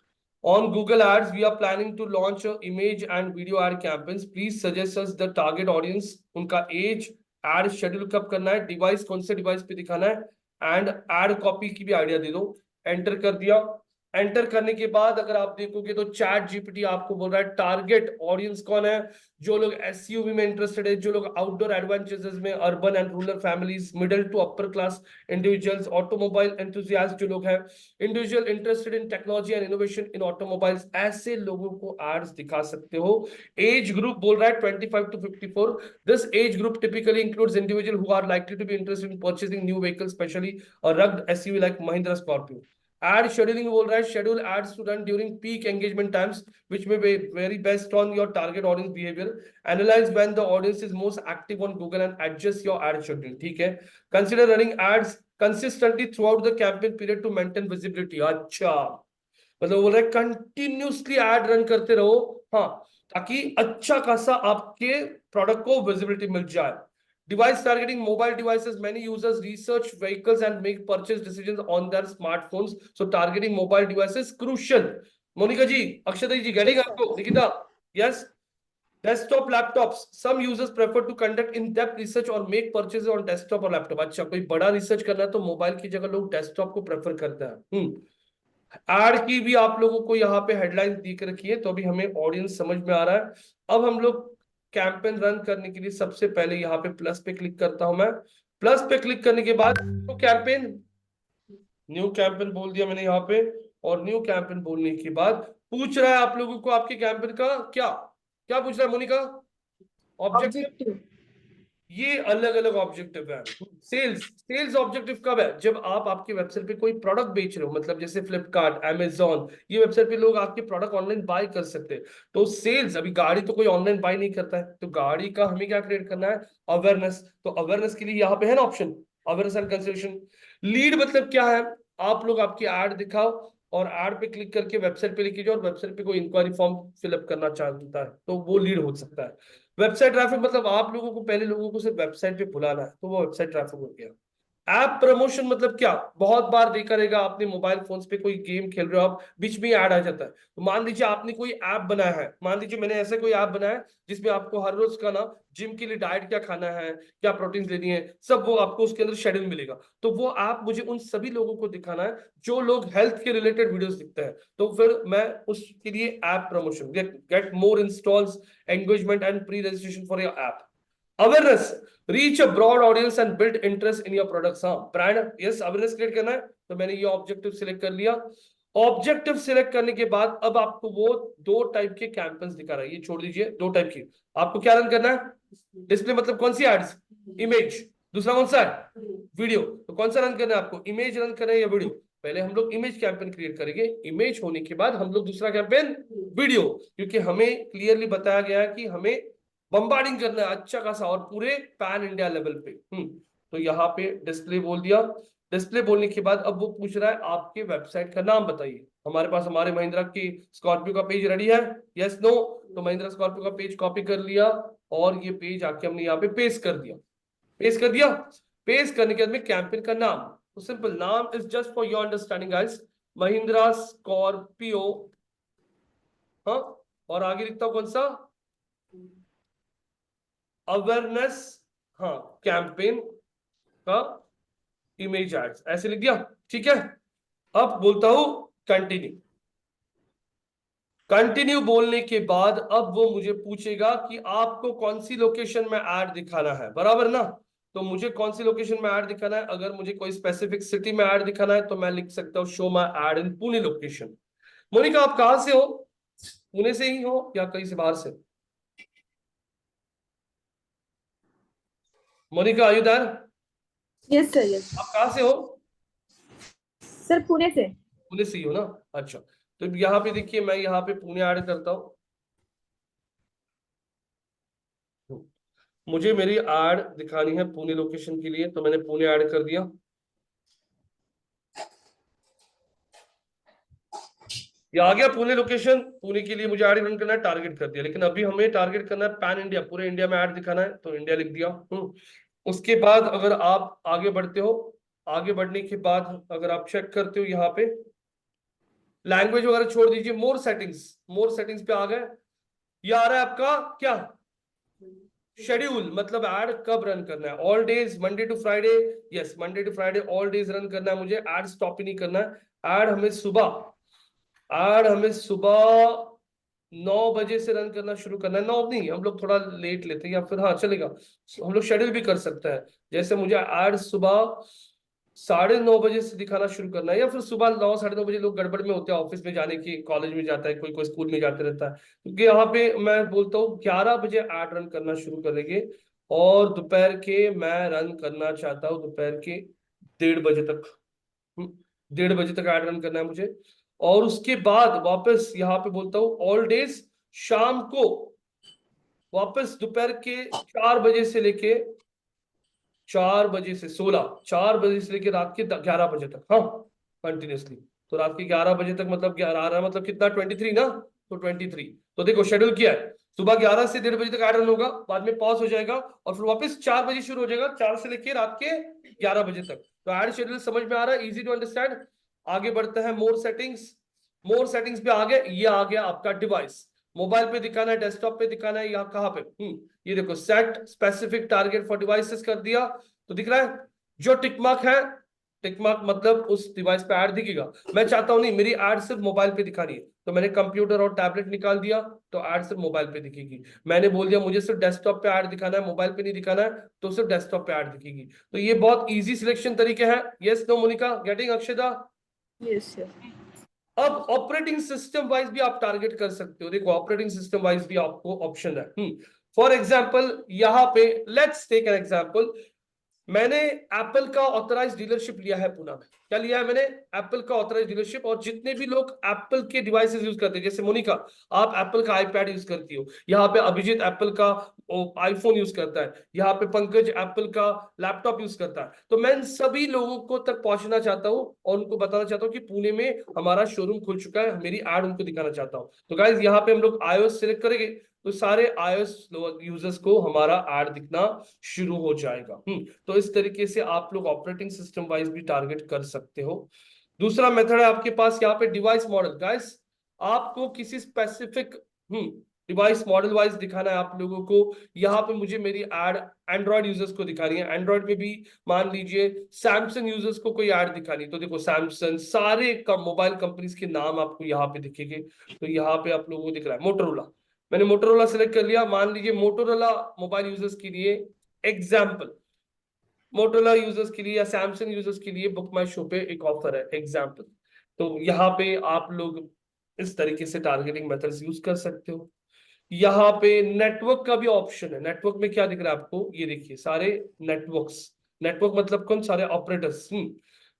Speaker 1: On Google Ads, we are planning to launch a image and video ad campaigns. Please suggest us the target audience, उनका age, ad schedule कब करना है, डिवाइस कौन से डिवाइस पे दिखाना है, एंड ad कॉपी की भी आइडिया दे दो। एंटर कर दिया। एंटर करने के बाद अगर आप देखोगे तो चैट जीपीटी आपको बोल रहा है टारगेट ऑडियंस कौन है, जो लोग एसयूवी में इंटरेस्टेड है, जो लोग आउटडोर एडवेंचर्स में, urban and rural families, middle to upper class individuals, automobile enthusiast जो लोग हैं, individual interested in technology and innovation in automobiles, ऐसे लोगों को एड्स दिखा सकते हो। एज ग्रुप बोल रहा है 25 to 54। This age group typically includes individual who are likely to be interested in purchasing new vehicle, specially a rugged SUV like Mahindra Scorpio. Ad scheduling बोल रहा है schedule ads to run during peak engagement times which may be very best on your target audience behavior. Analyze when the audience is most active on Google and adjust your ad schedule. ठीक है। Consider running ads consistently throughout the campaign period to maintain visibility. अच्छा, मतलब बोल रहा है कंटिन्यूसली एड रन करते रहो, हाँ, ताकि अच्छा खासा आपके प्रोडक्ट को विजिबिलिटी मिल जाए। Device targeting mobile devices. Many users research vehicles and make purchase decisions on their smartphones. So targeting mobile devices crucial. Monika ji, Akshata ji, getting आपको? Nikita, yes. Desktop laptops. Some users prefer to conduct in-depth research or make purchases on desktop or laptop. अच्छा, कोई बड़ा रिसर्च करना है तो मोबाइल की जगह लोग डेस्कटॉप को प्रेफर करते हैं। एड की भी आप लोगों को यहाँ पे हेडलाइन दी रखी है, तो अभी हमें ऑडियंस समझ में आ रहा है। अब हम लोग कैंपेन रन करने के लिए सबसे पहले यहाँ पे प्लस पे क्लिक करता हूं मैं। प्लस पे क्लिक करने के बाद न्यू कैंपेन बोल दिया मैंने यहाँ पे, और न्यू कैंपेन बोलने के बाद पूछ रहा है आप लोगों को आपके कैंपेन का क्या क्या पूछ रहा है मोनिका? ऑब्जेक्टिव। ये अलग अलग ऑब्जेक्टिव है। सेल्स ऑब्जेक्टिव कब है? जब आप आपकी वेबसाइट पे कोई प्रोडक्ट बेच रहे हो, मतलब जैसे फ्लिपकार्ट, अमेजॉन, ये वेबसाइट पे लोग आपके प्रोडक्ट ऑनलाइन बाय कर सकते हैं, तो सेल्स। अभी गाड़ी तो कोई ऑनलाइन बाय नहीं करता है, तो गाड़ी का हमें क्या क्रिएट करना है? अवेयरनेस। तो अवेयरनेस के लिए यहाँ पे है ना option, awareness and consideration. Lead मतलब क्या है? आप लोग आपकी एड दिखाओ और एड पे क्लिक करके वेबसाइट पे लेके जाओ, और वेबसाइट पे कोई इंक्वायरी फॉर्म फिलअप करना चाहता है तो वो लीड हो सकता है। वेबसाइट ट्रैफिक मतलब आप लोगों को पहले लोगों को सिर्फ वेबसाइट पे बुलाना है, तो वो वेबसाइट ट्रैफिक हो गया। ऐप प्रमोशन मतलब क्या, बहुत बार देखा रहेगा आपने, मोबाइल फोन्स पे कोई गेम खेल रहे हो आप, बीच में ऐड आ जाता है। तो मान लीजिए आपने कोई ऐप बनाया है, मान लीजिए मैंने ऐसा कोई ऐप बनाया है जिसमें आपको हर रोज का ना जिम के लिए डाइट क्या खाना है, क्या प्रोटीन लेनी है, सब वो आपको उसके अंदर शेड्यूल मिलेगा। तो वो ऐप मुझे उन सभी लोगों को दिखाना है जो लोग हेल्थ के रिलेटेड वीडियोस दिखते हैं। तो फिर मैं उसके लिए app promotion, get more installs, engagement and pre registration for your app. Awareness, reach a broad audience and build interest in your products. हाँ, ब्रांड, यस, अवेयरनेस क्रिएट करना है, तो मैंने ये ऑब्जेक्टिव सिलेक्ट कर लिया। ऑब्जेक्टिव सिलेक्ट करने के बाद अब आपको वो दो टाइप के कैंपेन्स दिखा रहा है, ये छोड़ दीजिए, दो टाइप की आपको क्या रन करना है। डिस्प्ले मतलब कौन सी एड्स, इमेज, दूसरा कौन सा है, वीडियो। तो कौन सा रन करना है आपको, इमेज रन करना है या वीडियो। पहले हम लोग इमेज कैंपेन क्रिएट करेंगे, इमेज होने के बाद हम लोग दूसरा कैंपेन वीडियो, क्योंकि हमें क्लियरली बताया गया है कि हमें बम्बार्डिंग करना है अच्छा खासा और पूरे पैन इंडिया लेवल पे। तो यहाँ पे डिस्प्ले बोल दिया। डिस्प्ले बोलने के बाद अब वो पूछ रहा है आपके वेबसाइट का नाम बताइए। हमारे पास हमारे महिंद्रा की स्कॉर्पियो का पेज रेडी है, यस नो। तो महिंद्रा स्कॉर्पियो का पेज कॉपी कर लिया और ये पेज आके हमने यहाँ पे पेस्ट कर दिया। पेस्ट कर दिया, पेस्ट करने के बाद में कैंपेन का नाम, तो सिंपल नाम is just for your understanding guys, Mahindra Scorpio. हाँ, और आगे लिखता हूं कौन सा, अवेयरनेस, हाँ, कैंपेन का इमेज एड्स, ऐसे लिख दिया, ठीक है। अब बोलता हूं कंटिन्यू। कंटिन्यू बोलने के बाद अब वो मुझे पूछेगा कि आपको कौन सी लोकेशन में ऐड दिखाना है, बराबर ना। तो मुझे कौन सी लोकेशन में ऐड दिखाना है, अगर मुझे कोई स्पेसिफिक सिटी में ऐड दिखाना है तो मैं लिख सकता हूँ show my ad in Pune location. Monika आप कहां से हो, पुणे से ही हो या कहीं से बाहर से। Monika are you there,
Speaker 2: yes sir, yes
Speaker 1: आप कहां से हो,
Speaker 2: सर, पुणे से।
Speaker 1: पुणे से ही हो ना, अच्छा। तो यहाँ पे देखिए मैं यहाँ पे पुणे ऐड करता हूँ, मुझे मेरी ऐड दिखानी है पुणे लोकेशन के लिए, तो मैंने पुणे ऐड कर दिया। ये आ गया पुणे लोकेशन, पुणे के लिए मुझे ऐड रन करना है, टारगेट कर दिया। लेकिन अभी हमें टारगेट करना है पैन इंडिया, पूरे इंडिया में ऐड दिखाना है, तो इंडिया लिख दिया। उसके बाद अगर आप आगे बढ़ते हो, आगे बढ़ने के बाद अगर आप चेक करते हो यहाँ पे लैंग्वेज वगैरह छोड़ दीजिए, मोर सेटिंग्स, मोर सेटिंग्स पे आ गए। ये आ रहा है आपका क्या, शेड्यूल, मतलब ऐड कब रन करना है, all days, Monday to Friday, yes Monday to Friday all days run करना है मुझे, ऐड स्टॉप ही नहीं करना है। ऐड हमें सुबह 9 बजे से रन करना शुरू करना है, 9 नहीं, हम लोग थोड़ा लेट लेते हैं, या फिर हाँ चलेगा, हम लोग शेड्यूल भी कर सकते हैं। जैसे मुझे ऐड सुबह 9:30 बजे से दिखाना शुरू करना है, या फिर सुबह 9, 9:30 बजे लोग गड़बड़ में होते हैं, ऑफिस में जाने की, कॉलेज में जाता है कोई, कोई स्कूल में जाते रहता है, क्योंकि यहाँ पे मैं बोलता हूँ 11 बजे ऐड रन करना शुरू करेंगे। और दोपहर के मैं रन करना चाहता हूँ दोपहर के 1:30 बजे तक, 1:30 बजे तक ऐड रन करना है मुझे। और उसके बाद वापस यहाँ पे बोलता हूँ ऑल डेज, शाम को वापस दोपहर के 4 बजे से लेके 4 बजे से 4 बजे से लेके रात के 11 बजे तक, हाँ कंटिन्यूसली। तो रात के 11 बजे तक मतलब 11 मतलब कितना, 23 ना, तो 23। तो देखो शेड्यूल किया है, सुबह 11 से 1:30 बजे तक ऐड रन होगा, बाद में पॉज हो जाएगा और फिर वापस 4 बजे शुरू हो जाएगा, 4 से लेके रात के 11 बजे तक। तो ऐड शेड्यूल समझ में आ रहा है, इजी टू अंडरस्टैंड। आगे बढ़ते हैं, मोर सेटिंग्स, मोर सेटिंग्स पे आ गए, ये आ गया आपका डिवाइस, मोबाइल पे दिखाना है, डेस्कटॉप पे दिखाना है, यहाँ कहाँ पे, ये देखो set specific target for devices कर दिया। तो दिख रहा है जो टिक मार्क है, टिक मार्क मतलब उस डिवाइस पे ऐड दिखेगा। मैं चाहता हूं नहीं, मेरी ऐड सिर्फ मोबाइल पे दिखानी है, तो मैंने कंप्यूटर और टैबलेट निकाल दिया, तो ऐड सिर्फ मोबाइल पे दिखेगी। मैंने बोल दिया मुझे सिर्फ डेस्कटॉप पे ऐड दिखाना है, मोबाइल पे नहीं दिखाना है, तो सिर्फ डेस्कटॉप पे ऐड दिखेगी। तो ये बहुत इजी सिलेक्शन तरीके हैं, yes no Monika, getting Akshata.
Speaker 2: Yes sir.
Speaker 1: अब ऑपरेटिंग सिस्टम वाइज भी आप टारगेट कर सकते हो, देखो ऑपरेटिंग सिस्टम वाइज भी आपको ऑप्शन है। फॉर एग्जाम्पल यहाँ पे लेट्स टेक एन एग्जाम्पल, मैंने एप्पल का ऑथराइज डीलरशिप लिया है पुणे में, क्या लिया है मैंने? एप्पल का ऑथराइज डीलरशिप। और जितने भी लोग एप्पल के डिवाइसेस यूज करते हैं, जैसे मोनिका आप एप्पल का आईपैड यूज करती हो, यहाँ पे अभिजीत एप्पल का आईफोन यूज करता है, यहाँ पे पंकज एप्पल का लैपटॉप यूज करता है, तो मैं इन सभी लोगों को तक पहुंचना चाहता हूँ और उनको बताना चाहता हूँ कि पुणे में हमारा शोरूम खुल चुका है, मेरी एड उनको दिखाना चाहता हूँ। तो गाइज यहाँ पे हम लोग iOS सिलेक्ट करेंगे तो सारे iOS यूजर्स को हमारा एड दिखना शुरू हो जाएगा। तो इस तरीके से आप लोग ऑपरेटिंग सिस्टम वाइज भी टारगेट कर सकते हो। दूसरा मेथड है आपके पास यहाँ पे डिवाइस मॉडल। गाइस आपको किसी स्पेसिफिक डिवाइस मॉडल वाइज दिखाना है आप लोगों को। यहाँ पे मुझे मेरी एड एंड्रॉइड यूजर्स को दिखानी है। एंड्रॉइड में भी मान लीजिए सैमसंग यूजर्स को कोई ऐड दिखानी है, तो देखो सैमसंग सारे मोबाइल कंपनीज के नाम आपको यहाँ पे दिखेंगे। तो यहाँ पे आप लोगों को दिख रहा है मोटोरोला, मैंने मोटोरोला सिलेक्ट कर लिया। मान लीजिए मोटोरोला मोबाइल यूजर्स के लिए एग्जाम्पल, मोटोरोला यूजर्स के लिए या सैमसंग यूजर्स के लिए बुक माई शो पे एक ऑफर है एग्जाम्पल। तो यहाँ पे आप लोग इस तरीके से टारगेटिंग मेथड्स यूज कर सकते हो। यहाँ पे नेटवर्क का भी ऑप्शन है। नेटवर्क में क्या दिख रहा है आपको, ये देखिए सारे नेटवर्क्स। नेटवर्क मतलब कौन? सारे ऑपरेटर्स।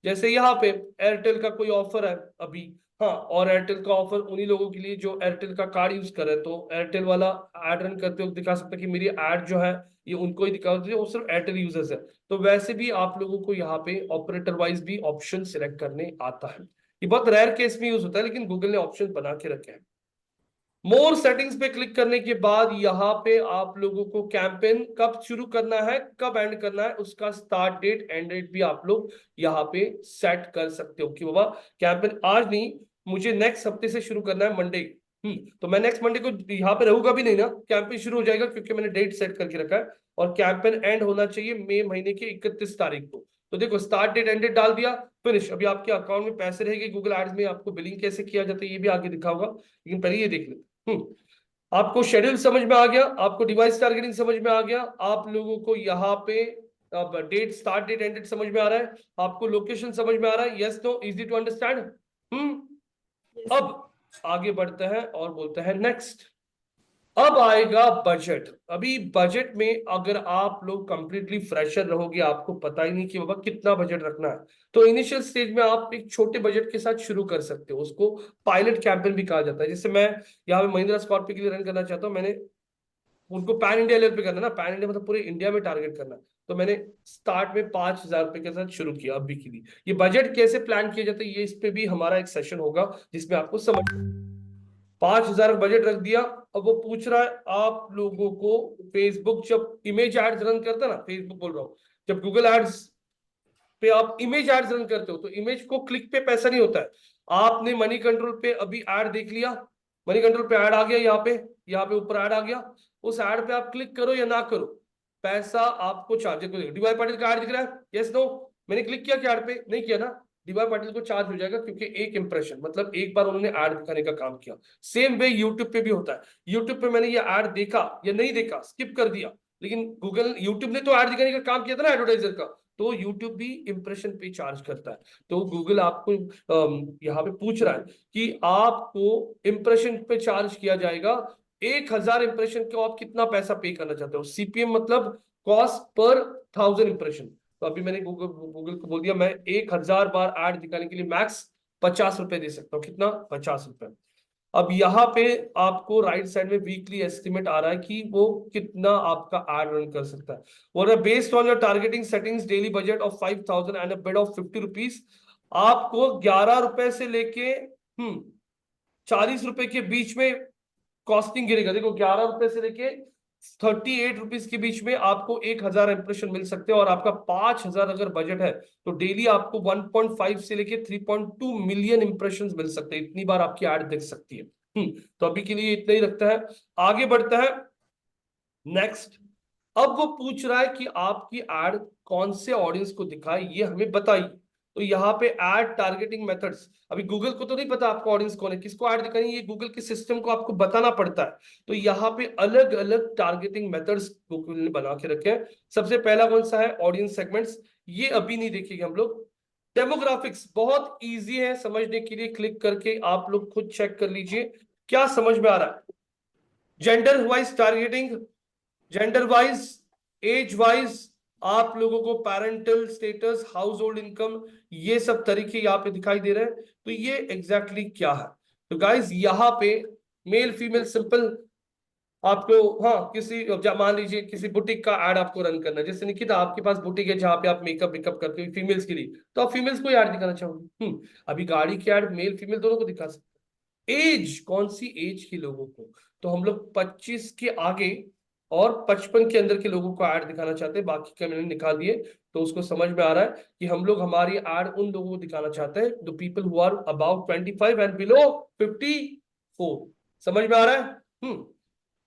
Speaker 1: जैसे यहाँ पे एयरटेल का कोई ऑफर है अभी, हाँ, और एयरटेल का ऑफर उन्हीं लोगों के लिए जो एयरटेल का कार्ड यूज कर रहे हैं। तो एयरटेल वाला एड रन करते वक्त दिखा सकता है कि मेरी एड जो है ये उनको ही दिखा दीजिए, वो सिर्फ एयरटेल यूजर्स है। तो वैसे भी आप लोगों को यहाँ पे ऑपरेटर वाइज भी ऑप्शन सिलेक्ट करने आता है। ये बहुत रेयर केस में यूज होता है, लेकिन गूगल ने ऑप्शन बना के रखे हैं। मोर सेटिंग्स पे क्लिक करने के बाद यहाँ पे आप लोगों को कैंपेन कब शुरू करना है, कब एंड करना है, उसका स्टार्ट डेट एंड डेट भी आप लोग यहाँ पे सेट कर सकते हो कि बाबा कैंपेन आज नहीं, मुझे नेक्स्ट हफ्ते से शुरू करना है मंडे। तो मैं नेक्स्ट मंडे को यहाँ पे रहूंगा भी नहीं ना, कैंपेन शुरू हो जाएगा क्योंकि मैंने डेट सेट करके रखा है। और कैंपेन एंड होना चाहिए मई महीने के 31 तारीख को। तो देखो स्टार्ट डेट एंड डेट डाल दिया, फिनिश। अभी आपके अकाउंट में पैसे रहेंगे। गूगल एड्स में आपको बिलिंग कैसे किया जाता है ये भी आगे दिखा होगा, लेकिन पहले ये देख लेते। आपको शेड्यूल समझ में आ गया, आपको डिवाइस टारगेटिंग समझ में आ गया, आप लोगों को यहाँ पे अब date start date end date समझ में आ रहा है, आपको लोकेशन समझ में आ रहा है, yes no, easy to understand. अब आगे बढ़ते हैं और बोलते हैं नेक्स्ट। अब आएगा बजट। अभी बजट में अगर आप लोग कंप्लीटली फ्रेशर रहोगे, आपको पता ही नहीं कि बाबा कितना बजट रखना है, तो इनिशियल स्टेज में आप एक छोटे बजट के साथ शुरू कर सकते हो। उसको पायलट कैंपेन भी कहा जाता है। जैसे मैं यहाँ पे महिंद्रा स्कॉर्पियो के लिए रन करना चाहता हूँ, मैंने उनको पैन इंडिया लेवल पे करना ना, पैन इंडिया मतलब पूरे इंडिया में टारगेट करना। तो मैंने स्टार्ट में 5,000 रुपए के साथ शुरू किया अभी के लिए। ये बजट कैसे प्लान किया जाता है ये इस पे भी हमारा एक सेशन होगा जिसमें आपको समझ। 5,000 बजट रख दिया। अब वो पूछ रहा है आप लोगों को फेसबुक जब इमेज एड्स रन करता है ना, फेसबुक बोल रहा हूँ, जब गूगल एड्स पे आप इमेज एड्स रन करते हो तो इमेज को क्लिक पे पैसा नहीं होता है। आपने मनी कंट्रोल पे अभी ऐड देख लिया, मनी कंट्रोल पे ऐड आ गया, यहाँ पे ऊपर ऐड आ गया। उस ऐड पे आप क्लिक करो या ना करो, पैसा आपको चार्ज करेगा। डीवाई पाटिल का ऐड दिख रहा है, यस नो? मैंने क्लिक किया क्या ऐड पे? नहीं किया ना। डीवाई पाटिल को चार्ज हो जाएगा क्योंकि एक इंप्रेशन मतलब एक बार उन्होंने ऐड दिखाने का काम किया। सेम वे यूट्यूब पे भी होता है। यूट्यूब पे मैंने ये ऐड देखा या नहीं देखा, स्किप कर दिया, लेकिन गूगल यूट्यूब ने तो ऐड दिखाने का काम किया था ना एडवर्टाइजर का, तो यूट्यूब भी इंप्रेशन पे चार्ज करता है। तो गूगल आपको यहाँ पे पूछ रहा है कि आपको इंप्रेशन पे चार्ज किया जाएगा। 1,000 इंप्रेशन को आप कितना पैसा पे करना चाहते हो? सीपीएम मतलब कॉस्ट पर 1,000 इंप्रेशन। तो अभी मैंने गूगल को बोल दिया मैं 1,000 बार ऐड दिखाने के लिए मैक्स 50 रुपए दे सकता हूँ। कितना? 50 रुपए। अब यहाँ पे आपको राइट साइड में वीकली एस्टिमेट आ रहा है कि वो कितना आपका एड रन कर सकता है। और based on your targeting settings daily budget of 5,000 and a bid of 50 rupees, आपको 11 रुपए से लेके 40 रुपए के बीच में कॉस्टिंग गिरेगा। देखो 11 रुपए से लेके 38 रुपीज के बीच में आपको 1,000 इंप्रेशन मिल सकते हैं। और आपका 5,000 अगर बजट है तो डेली आपको 1.5 से लेके 3.2 मिलियन इंप्रेशन मिल सकते हैं। इतनी बार आपकी ऐड दिख सकती है। तो अभी के लिए इतना ही रखता है, आगे बढ़ता है नेक्स्ट। अब वो पूछ रहा है कि आपकी ऐड कौन से ऑडियंस को दिखाए ये हमें बताइए। तो यहाँ पे ऐड टारगेटिंग मेथड्स, अभी गूगल को तो नहीं पता आपका ऑडियंस कौन है, किसको ऐड दिखानी है, ये गूगल के सिस्टम को आपको बताना पड़ता है। तो यहाँ पे अलग अलग टारगेटिंग मेथड्स गूगल ने बना के रखे हैं। सबसे पहला कौन सा है? Audience segments. ये अभी नहीं देखेंगे हम लोग। डेमोग्राफिक्स बहुत इजी है समझने के लिए, क्लिक करके आप लोग खुद चेक कर लीजिए क्या समझ में आ रहा है। Gender wise targeting, gender wise, age wise, आप लोगों को parental status, house hold income, ये सब तरीके यहाँ पे दिखाई दे रहे हैं। तो ये एग्जैक्टली क्या है? तो गाइज यहाँ पे मेल फीमेल सिंपल आपको, हाँ किसी मान लीजिए किसी बुटीक का एड आपको रन करना है, जैसे निकिता आपके पास बुटीक है जहाँ पे आप मेकअप वेकअप करते हो फीमेल्स के लिए, तो आप फीमेल्स को ऐड दिखाना चाहोगे। अभी गाड़ी की ऐड मेल फीमेल दोनों को दिखा सकते हैं। एज, कौन सी एज के लोगों को? तो हम लोग 25 के आगे और 55 के अंदर के लोगों को ऐड दिखाना चाहते हैं, बाकी के मैंने निकाल दिए। तो उसको समझ में आ रहा है कि हम लोग हमारी ऐड उन लोगों को दिखाना चाहते हैं the people who are about 25 and below 54। समझ में आ रहा है?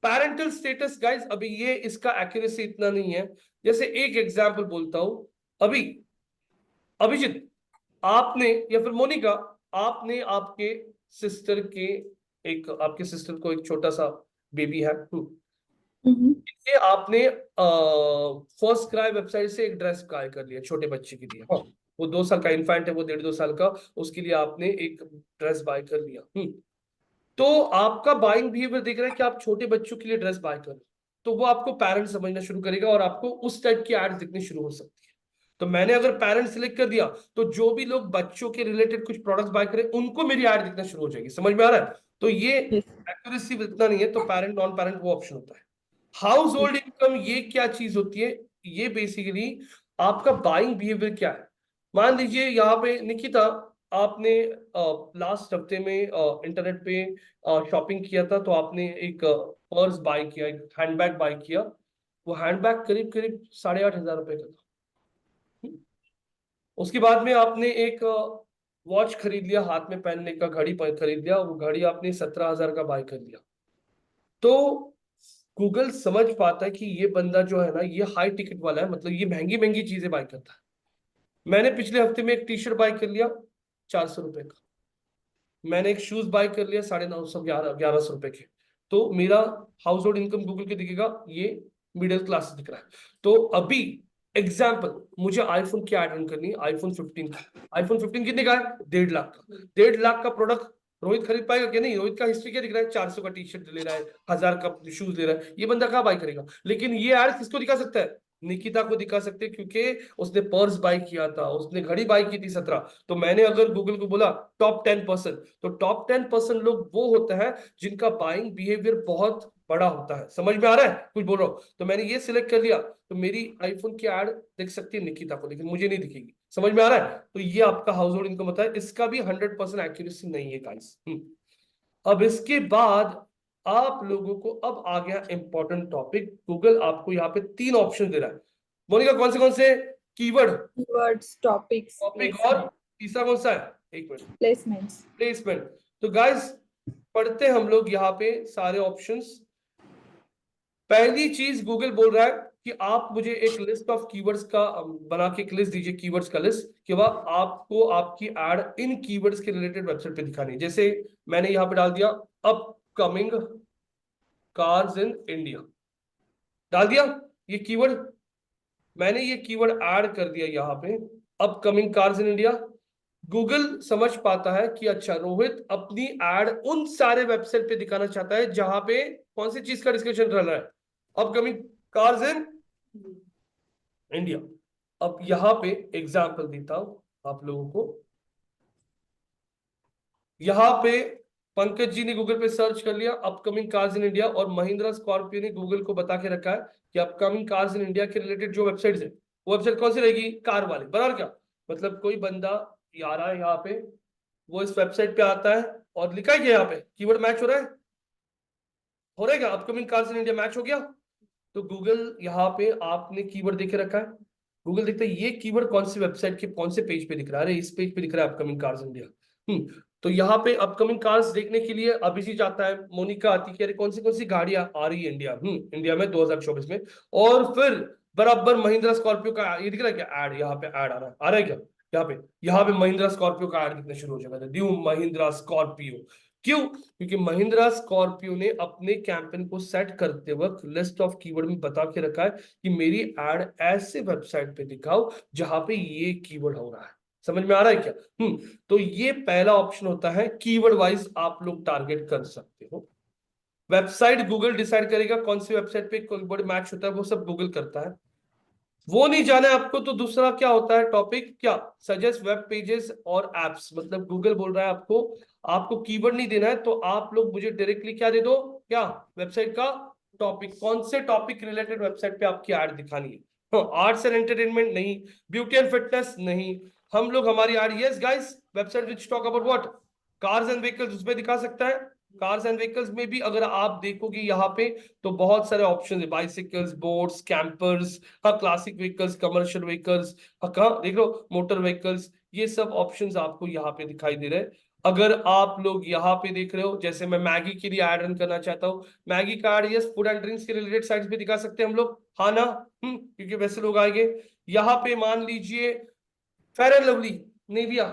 Speaker 1: पैरेंटल स्टेटस गाइज, अभी ये इसका एक्यूरेसी इतना नहीं है। जैसे एक एग्जांपल बोलता हूं, अभी अभिजीत आपने या फिर मोनिका, आपने आपके सिस्टर के आपके सिस्टर को एक छोटा सा बेबी है, ये आपने फर्स्ट क्राई वेबसाइट से एक ड्रेस बाय कर लिया छोटे बच्चे के लिए। हाँ, वो 2 साल का इन्फेंट है, वो 1.5-2 साल का, उसके लिए आपने एक ड्रेस बाय कर लिया। तो आपका बाइंग बिहेवियर देख रहा है कि आप छोटे बच्चों के लिए ड्रेस बाय कर, तो वो आपको पेरेंट समझना शुरू करेगा और आपको उस टाइप की एड्स दिखनी शुरू हो सकती है। तो मैंने अगर पेरेंट सिलेक्ट कर दिया तो जो भी लोग बच्चों के रिलेटेड कुछ प्रोडक्ट्स बाय करें उनको मेरी एड दिखना शुरू हो जाएगी। समझ में आ रहा है? तो ये एक्यूरेसी इतना नहीं है, तो पेरेंट नॉन पेरेंट वो ऑप्शन होता है। हाउस होल्ड इनकम, ये क्या चीज होती है? ये बेसिकली आपका बाइंग बिहेवियर क्या है। मान लीजिए यहाँ पे निकिता, आपने लास्ट हफ्ते में इंटरनेट पे शॉपिंग किया था, तो आपने एक पर्स बाय किया, एक हैंडबैग बाय किया। वो हैंडबैग करीब करीब 8,500 रुपए का था। उसके बाद में आपने एक वॉच खरीद लिया, हाथ में पहनने का घड़ी खरीद लिया, वो घड़ी आपने 17,000 का बाय कर लिया। तो गूगल समझ पाता है कि ये बंदा जो है ना, ये हाई टिकट वाला है, मतलब ये महंगी महंगी चीजें बाय करता है। मैंने पिछले हफ्ते में एक टी शर्ट बाय कर लिया 400 रुपए का, मैंने एक शूज बाय कर लिया 950 1100 रुपए के। तो मेरा हाउस होल्ड इनकम गूगल के दिखेगा ये मिडिल क्लास दिख रहा है। तो अभी एग्जाम्पल, मुझे आईफोन की एड रन करनी है, आईफोन 15 का। आईफोन 15 कितने का है? 1.5 लाख का। 1.5 लाख का प्रोडक्ट रोहित खरीद पाएगा क्या? नहीं। रोहित का हिस्ट्री क्या दिख रहा है? 400 का टी शर्ट ले रहा है, 1000 का शूज ले रहा है, ये बंदा कहाँ बाय करेगा? लेकिन ये एड किसको दिखा सकता है? निकिता को दिखा सकते हैं, क्योंकि उसने पर्स बाय किया था, उसने घड़ी बाय की थी 17। तो मैंने अगर गूगल को बोला टॉप 10%, तो टॉप 10% लोग वो होते हैं जिनका बाइंग बिहेवियर बहुत बड़ा होता है। समझ में आ रहा है कुछ बोल रहा हूँ? तो मैंने ये सिलेक्ट कर लिया, तो मेरी आईफोन की एड दिख सकती है निकिता को, लेकिन मुझे नहीं दिखेगी। समझ में आ रहा है? तो ये आपका हाउस होल्ड इनकम होता है, इसका भी 100% एक्यूरेसी नहीं है गाइस। अब इसके बाद आप लोगों को अब आ गया इंपॉर्टेंट टॉपिक। गूगल आपको यहाँ पे 3 ऑप्शन दे रहा है। मोनिका कौन से? कीवर्ड,
Speaker 2: कीवर्ड्स, टॉपिक्स,
Speaker 1: टॉपिक, और तीसरा कौन सा है? एक मिनट,
Speaker 2: प्लेसमेंट्स।
Speaker 1: प्लेसमेंट। तो गाइस पढ़ते हम लोग यहाँ पे सारे ऑप्शंस। पहली चीज गूगल बोल रहा है कि आप मुझे एक लिस्ट ऑफ कीवर्ड्स का बना के एक लिस्ट दीजिए, कीवर्ड्स का लिस्ट, कि वह आपको आपकी एड इन कीवर्ड्स के रिलेटेड वेबसाइट पे दिखानी है। जैसे मैंने यहाँ पे डाल दिया अपकमिंग कार्स इन इंडिया, डाल दिया ये कीवर्ड, मैंने ये कीवर्ड ऐड कर दिया यहाँ पे upcoming cars in India. Google समझ पाता है कि अच्छा रोहित अपनी एड उन सारे वेबसाइट पे दिखाना चाहता है जहां पे कौन सी चीज का डिस्कशन चल रहा है, अपकमिंग कार्स इन इंडिया। अब यहां पे एग्जांपल देता हूं आप लोगों को। यहां पे पंकज जी ने गूगल पे सर्च कर लिया अपकमिंग कार्स इन इंडिया, और महिंद्रा स्कॉर्पियो ने गूगल को बता के रखा है कि अपकमिंग कार्स इन इंडिया के रिलेटेड जो वेबसाइट्स है, वो वेबसाइट कौन सी रहेगी? कार वाली। बराबर क्या मतलब? कोई बंदा आ रहा है यहाँ पे, वो इस वेबसाइट पे आता है और लिखा है यहाँ पे कीवर्ड मैच हो रहा है, हो रहा है क्या? Upcoming cars in India match हो गया। तो गूगल यहाँ पे आपने कीवर्ड देके रखा है, गूगल देखता है ये कीवर्ड कौन सी वेबसाइट के कौन से पेज पे दिख रहा है, अरे इस पेज पे दिख रहा है अपकमिंग कार्स इंडिया। तो यहाँ पे अपकमिंग कार्स देखने के लिए अभिजीत आता है, मोनिका आती है, अरे कौन सी गाड़ियां आ रही है इंडिया इंडिया में 2024 में, और फिर बराबर महिंद्रा स्कॉर्पियो का ये दिख रहा है क्या? एड यहाँ पे ऐड आ रहा है क्या? यहाँ पे महिंद्रा स्कॉर्पियो का ऐड दिखना शुरू हो जाएगा, न्यू महिंद्रा स्कॉर्पियो। क्यों? क्योंकि महिंद्रा स्कॉर्पियो ने अपने कैंपेन को सेट करते वक्त लिस्ट ऑफ कीवर्ड में बता के रखा है कि मेरी एड ऐसे वेबसाइट पे दिखाओ जहां पे ये कीवर्ड हो रहा है। समझ में आ रहा है क्या? तो ये पहला ऑप्शन होता है, कीवर्ड वाइज आप लोग टारगेट कर सकते हो। वेबसाइट गूगल डिसाइड करेगा कौन सी वेबसाइट पे कीवर्ड मैच होता है, वो सब गूगल करता है। वो नहीं जाना है आपको तो दूसरा क्या होता है टॉपिक, क्या सजेस्ट वेब पेजेस और एप्स, मतलब गूगल बोल रहा है आपको कीवर्ड नहीं देना है तो आप लोग मुझे डायरेक्टली क्या दे दो, क्या वेबसाइट का टॉपिक, कौन से टॉपिक रिलेटेड वेबसाइट पे आपकी एड दिखानी है। आर्ट्स एंड एंटरटेनमेंट नहीं, ब्यूटी एंड फिटनेस नहीं, हम लोग हमारी ad, yes guys, website which talk about what, cars and vehicles, उसमें दिखा सकता है। कार्स एंड व्हीकल्स में भी अगर आप देखोगे यहाँ पे तो बहुत सारे ऑप्शन है, बाइसिकल्स, बोट्स, कैंपर्स, हाँ क्लासिक व्हीकल्स, कमर्शियल व्हीकल्स, हाँ कहाँ देख लो, मोटर व्हीकल्स, ये सब ऑप्शंस आपको यहाँ पे दिखाई दे रहे हैं। अगर आप लोग यहाँ पे देख रहे हो, जैसे मैं मैगी के लिए एड रन करना चाहता हूँ, मैगी का ad yes food and drinks के रिलेटेड साइट्स पे दिखा सकते हैं हम लोग, हाँ ना, क्योंकि वैसे लोग आएंगे। यहाँ पे मान लीजिए fair and lovely, Nivea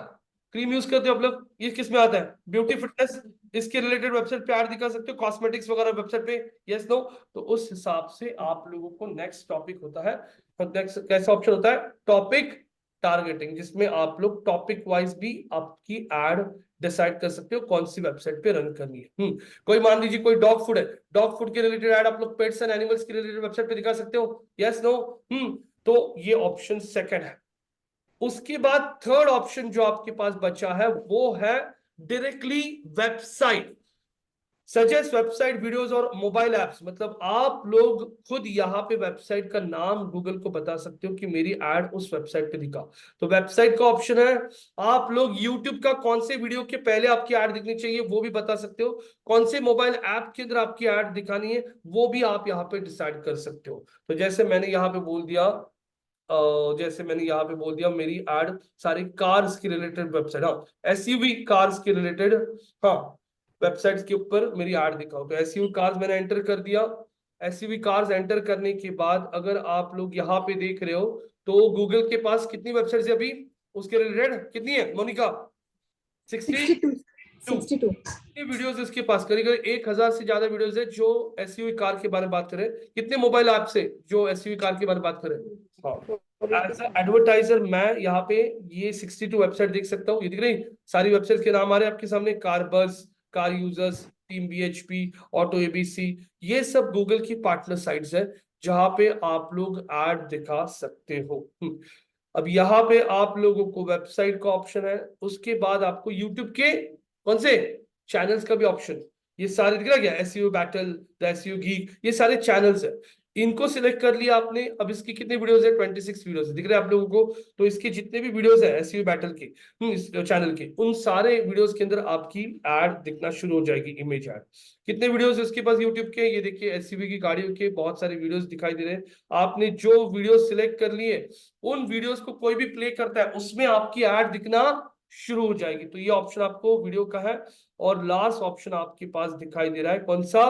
Speaker 1: cream use करते हो आप लोग, ये किस में आता है, ब्यूटी फिटनेस, इसके रिलेटेड वेबसाइट पे ऐड दिखा सकते हो, कॉस्मेटिक्स वगैरह वेबसाइट पे, यस नो। तो उस हिसाब से आप लोगों को नेक्स्ट टॉपिक होता है, नेक्स्ट कैसा ऑप्शन होता है, टॉपिक टारगेटिंग, जिसमें आप लोग टॉपिक वाइज भी आपकी एड डिसाइड कर सकते हो कौन सी वेबसाइट पे रन करनी है। कोई मान लीजिए कोई डॉग फूड है, डॉग फूड के रिलेटेड एड आप लोग पेट्स एंड एनिमल्स के रिलेटेड वेबसाइट पे दिखा सकते हो, यस नो। तो ये ऑप्शन सेकंड है। उसके बाद थर्ड ऑप्शन जो आपके पास बचा है वो है directly website, suggest website videos और मोबाइल एप्स, मतलब आप लोग खुद यहाँ पे वेबसाइट का नाम गूगल को बता सकते हो कि मेरी एड उस वेबसाइट पे दिखा। तो वेबसाइट का ऑप्शन है, आप लोग यूट्यूब का कौन से वीडियो के पहले आपकी एड दिखनी चाहिए वो भी बता सकते हो, कौन से मोबाइल ऐप के अंदर आपकी एड दिखानी है वो भी आप यहाँ पे डिसाइड कर सकते हो। तो जैसे मैंने यहाँ पे बोल दिया, जैसे मैंने यहाँ पे बोल दिया मेरी एड सारी कार्स की रिलेटेड वेबसाइट, हाँ एसयूवी कार्स के रिलेटेड, हाँ वेबसाइट्स के ऊपर मेरी एड दिखाओ। तो एसयूवी कार्स मैंने एंटर कर दिया। एसयूवी कार्स एंटर करने के बाद अगर आप लोग यहाँ पे देख रहे हो तो गूगल के पास कितनी वेबसाइट्स है अभी उसके रिलेटेड, कितनी है मोनिका,
Speaker 2: 62 62
Speaker 1: कितनी वीडियोस इसके पास, करीब करीब 1000 से ज्यादा वीडियोस है जो एसयूवी कार के बारे में बात करें। कितने मोबाइल ऐप से जो एसयूवी कार के बारे में बात करें, हाँ एज एडवर्टाइजर मैं यहाँ पे ये 62 वेबसाइट देख सकता हूँ, ये दिख रही सारी वेबसाइट के नाम आ रहे हैं आपके सामने, car bus, car users, team BHP, auto ABC, ये सब गूगल की पार्टनर साइट्स है जहां पे आप लोग ऐड दिखा सकते हो। अब यहाँ पे आप लोगों को वेबसाइट का ऑप्शन है, उसके बाद आपको यूट्यूब के कौन से चैनल्स का भी ऑप्शन, ये सारे दिख रहा क्या, SEO battle, the SEO geek, ये सारे चैनल्स है, इनको सिलेक्ट कर लिया आपने। अब इसकी कितनी वीडियोस है, 26 वीडियोस दिख रहे हैं आप लोगों को। तो इसके जितने भी वीडियोस है एसईओ बैटल के इस चैनल के, उन सारे वीडियोस के अंदर आपकी एड दिखना शुरू हो जाएगी, इमेज एड। कितने वीडियोस उसके पास यूट्यूब के, ये देखिए एसयूवी की गाड़ियों के बहुत सारे वीडियोस दिखाई दे रहे हैं। आपने जो वीडियो सिलेक्ट कर लिए उन वीडियोस को कोई भी प्ले करता है उसमें आपकी एड दिखना शुरू हो जाएगी। तो ये ऑप्शन आपको वीडियो का है। और लास्ट ऑप्शन आपके पास दिखाई दे रहा है कौन सा,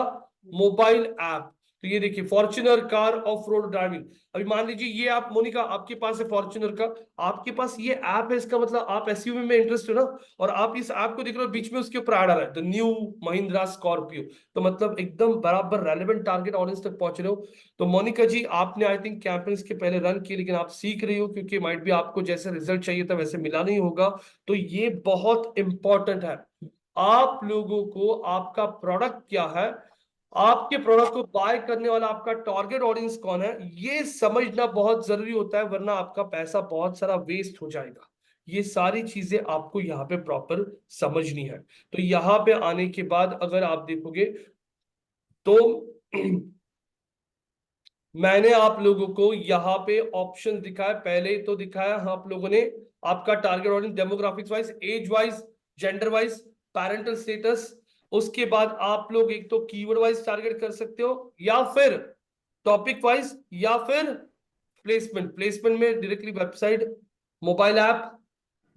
Speaker 1: मोबाइल ऐप। तो ये देखिए Fortuner car of road driving, अभी मान लीजिए ये आप मोनिका आपके पास है फॉर्च्यूनर का, आपके पास ये ऐप है, इसका मतलब आप एसयूवी में इंटरेस्ट हो ना, और आप इस ऐप को देख रहे हो, बीच में उसके ऊपर आ रहा है द न्यू महिंद्रा स्कॉर्पियो, तो मतलब एकदम बराबर रेलेवेंट टारगेट ऑडियंस तक पहुंच रहे हो। तो मोनिका जी आपने आई थिंक कैंपेन्स के पहले रन किए, लेकिन आप सीख रही हो क्योंकि माइट भी आपको जैसे रिजल्ट चाहिए था वैसे मिला नहीं होगा। तो ये बहुत इंपॉर्टेंट है, आप लोगों को आपका प्रोडक्ट क्या है, आपके प्रोडक्ट को बाय करने वाला आपका टारगेट ऑडियंस कौन है, ये समझना बहुत जरूरी होता है, वरना आपका पैसा बहुत सारा वेस्ट हो जाएगा। ये सारी चीजें आपको यहाँ पे प्रॉपर समझनी है। तो यहाँ पे आने के बाद अगर आप देखोगे तो मैंने आप लोगों को यहाँ पे ऑप्शन दिखाया, पहले तो दिखाया आप लोगों ने आपका target audience demographics wise, age wise, gender wise, parental status. उसके बाद आप लोग एक तो कीवर्ड वाइज टारगेट कर सकते हो, या फिर टॉपिक वाइज, या फिर प्लेसमेंट, प्लेसमेंट में directly website, mobile app,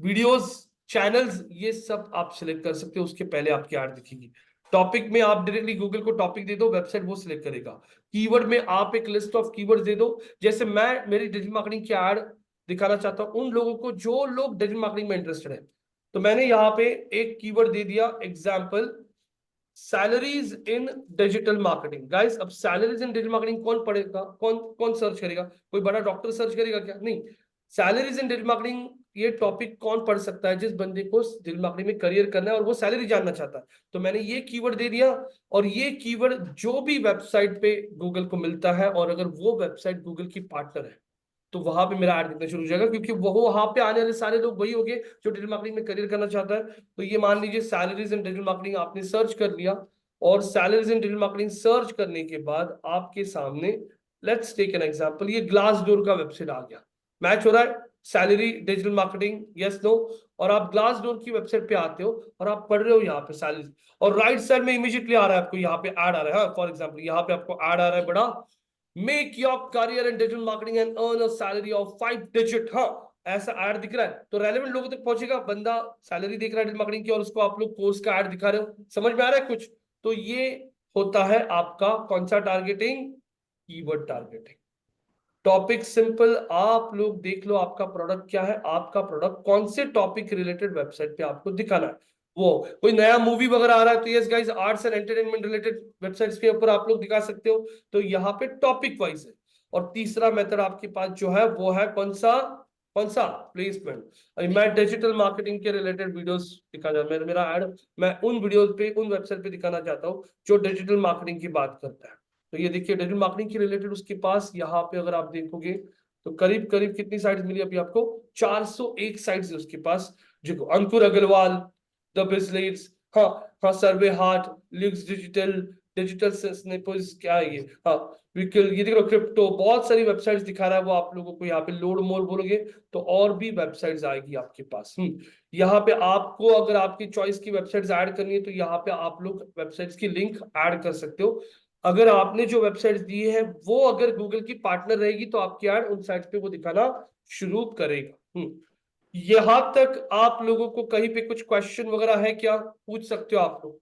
Speaker 1: videos, channels, ये सब आप सिलेक्ट कर सकते हो, उसके पहले आपकी ऐड दिखेगी। टॉपिक में आप डायरेक्टली गूगल को टॉपिक दे दो, वेबसाइट वो सिलेक्ट करेगा। कीवर्ड में आप एक लिस्ट ऑफ कीवर्ड्स दे दो, जैसे मैं मेरी डिजिटल मार्केटिंग की ऐड दिखाना चाहता हूं उन लोगों को जो लोग डिजिटल मार्केटिंग में इंटरेस्टेड है, तो मैंने यहाँ पे एक कीवर्ड दे दिया, example salaries in digital marketing. Guys अब सैलरीज इन डिजिटल मार्केटिंग कौन पढ़ेगा, कौन कौन सर्च करेगा, कोई बड़ा डॉक्टर सर्च करेगा क्या, नहीं। सैलरीज इन डिजिटल मार्केटिंग ये टॉपिक कौन पढ़ सकता है, जिस बंदे को डिजिटल मार्केटिंग में करियर करना है और वो सैलरी जानना चाहता है। तो मैंने ये कीवर्ड दे दिया, और ये कीवर्ड जो भी वेबसाइट पे गूगल को मिलता है, और अगर वो वेबसाइट गूगल की पार्टनर है तो वहां पे मेरा ऐड दिखना शुरू हो जाएगा, क्योंकि वो वहां पे आने वाले सारे लोग वही होंगे जो डिजिटल मार्केटिंग में करियर करना चाहता है। तो ये मान लीजिए सैलरीज इन डिजिटल मार्केटिंग आपने सर्च कर लिया, और salaries in digital marketing search करने के बाद आपके सामने लेट्स टेक एन एग्जांपल, ये ग्लासडोर का वेबसाइट आ गया। मैच हो रहा है? Salary digital marketing, yes no? और आप ग्लासडोर की वेबसाइट पे आते हो और आप पढ़ रहे हो यहाँ पे सैलरी, और राइट साइड में इमीडिएटली आ रहा है आपको यहाँ पे ऐड आ रहा है। फॉर एग्जाम्पल यहाँ पे आपको ऐड आ रहा है बड़ा, make your career in digital marketing and earn a salary of 5 digit. हाँ, ऐसा ऐड दिख रहा है तो रेलेवेंट लोगों तक पहुंचेगा। बंदा सैलरी देख रहा है डिजिटल मार्केटिंग की, और उसको आप लोग कोर्स का ऐड दिखा रहे हो। समझ में आ रहा है कुछ? तो ये होता है आपका कौन सा targeting? Keyword targeting. Topic simple, आप लोग देख लो आपका प्रोडक्ट क्या है, आपका प्रोडक्ट कौन से टॉपिक रिलेटेड वेबसाइट पे आपको दिखाना है। वो कोई नया मूवी वगैरह आ रहा है तो yes guys, arts and entertainment related websites के ऊपर आप लोग दिखा सकते हो। तो यहाँ पे टॉपिक वाइज है। और तीसरा मेथड आपके पास जो है वो है कौन सा? प्लेसमेंट। अभी मैं डिजिटल मार्केटिंग के रिलेटेड वीडियोस दिखा जा मेरा ऐड मैं उन वीडियोस पे, उन वेबसाइट पे दिखाना चाहता हूँ जो डिजिटल मार्केटिंग की बात करता है। तो ये देखिए डिजिटल मार्केटिंग के रिलेटेड उसके पास यहाँ पे अगर आप देखोगे तो करीब करीब कितनी साइट्स मिली अभी आपको? 401 साइट्स है उसके पास। जो अंकुर अग्रवाल, द बिजनेस, हाँ हाँ, survey heart, links digital, digital snappers, क्या है ये, हाँ विकल, ये देखो क्रिप्टो, बहुत सारी वेबसाइट्स दिखा रहा है वो आप लोगों को। यहाँ पे लोड मोर बोलोगे तो और भी वेबसाइट्स आएगी आपके पास। यहाँ पे आपको अगर आपकी चॉइस की वेबसाइट्स ऐड करनी है तो यहाँ पे आप लोग वेबसाइट्स की लिंक ऐड कर सकते हो। अगर आपने जो वेबसाइट्स दी है वो अगर गूगल की पार्टनर रहेगी तो आपकी ऐड उन साइट्स पे वो दिखाना शुरू करेगा। यहां तक आप लोगों को कहीं पे कुछ क्वेश्चन वगैरह है क्या? पूछ सकते हो आप लोग।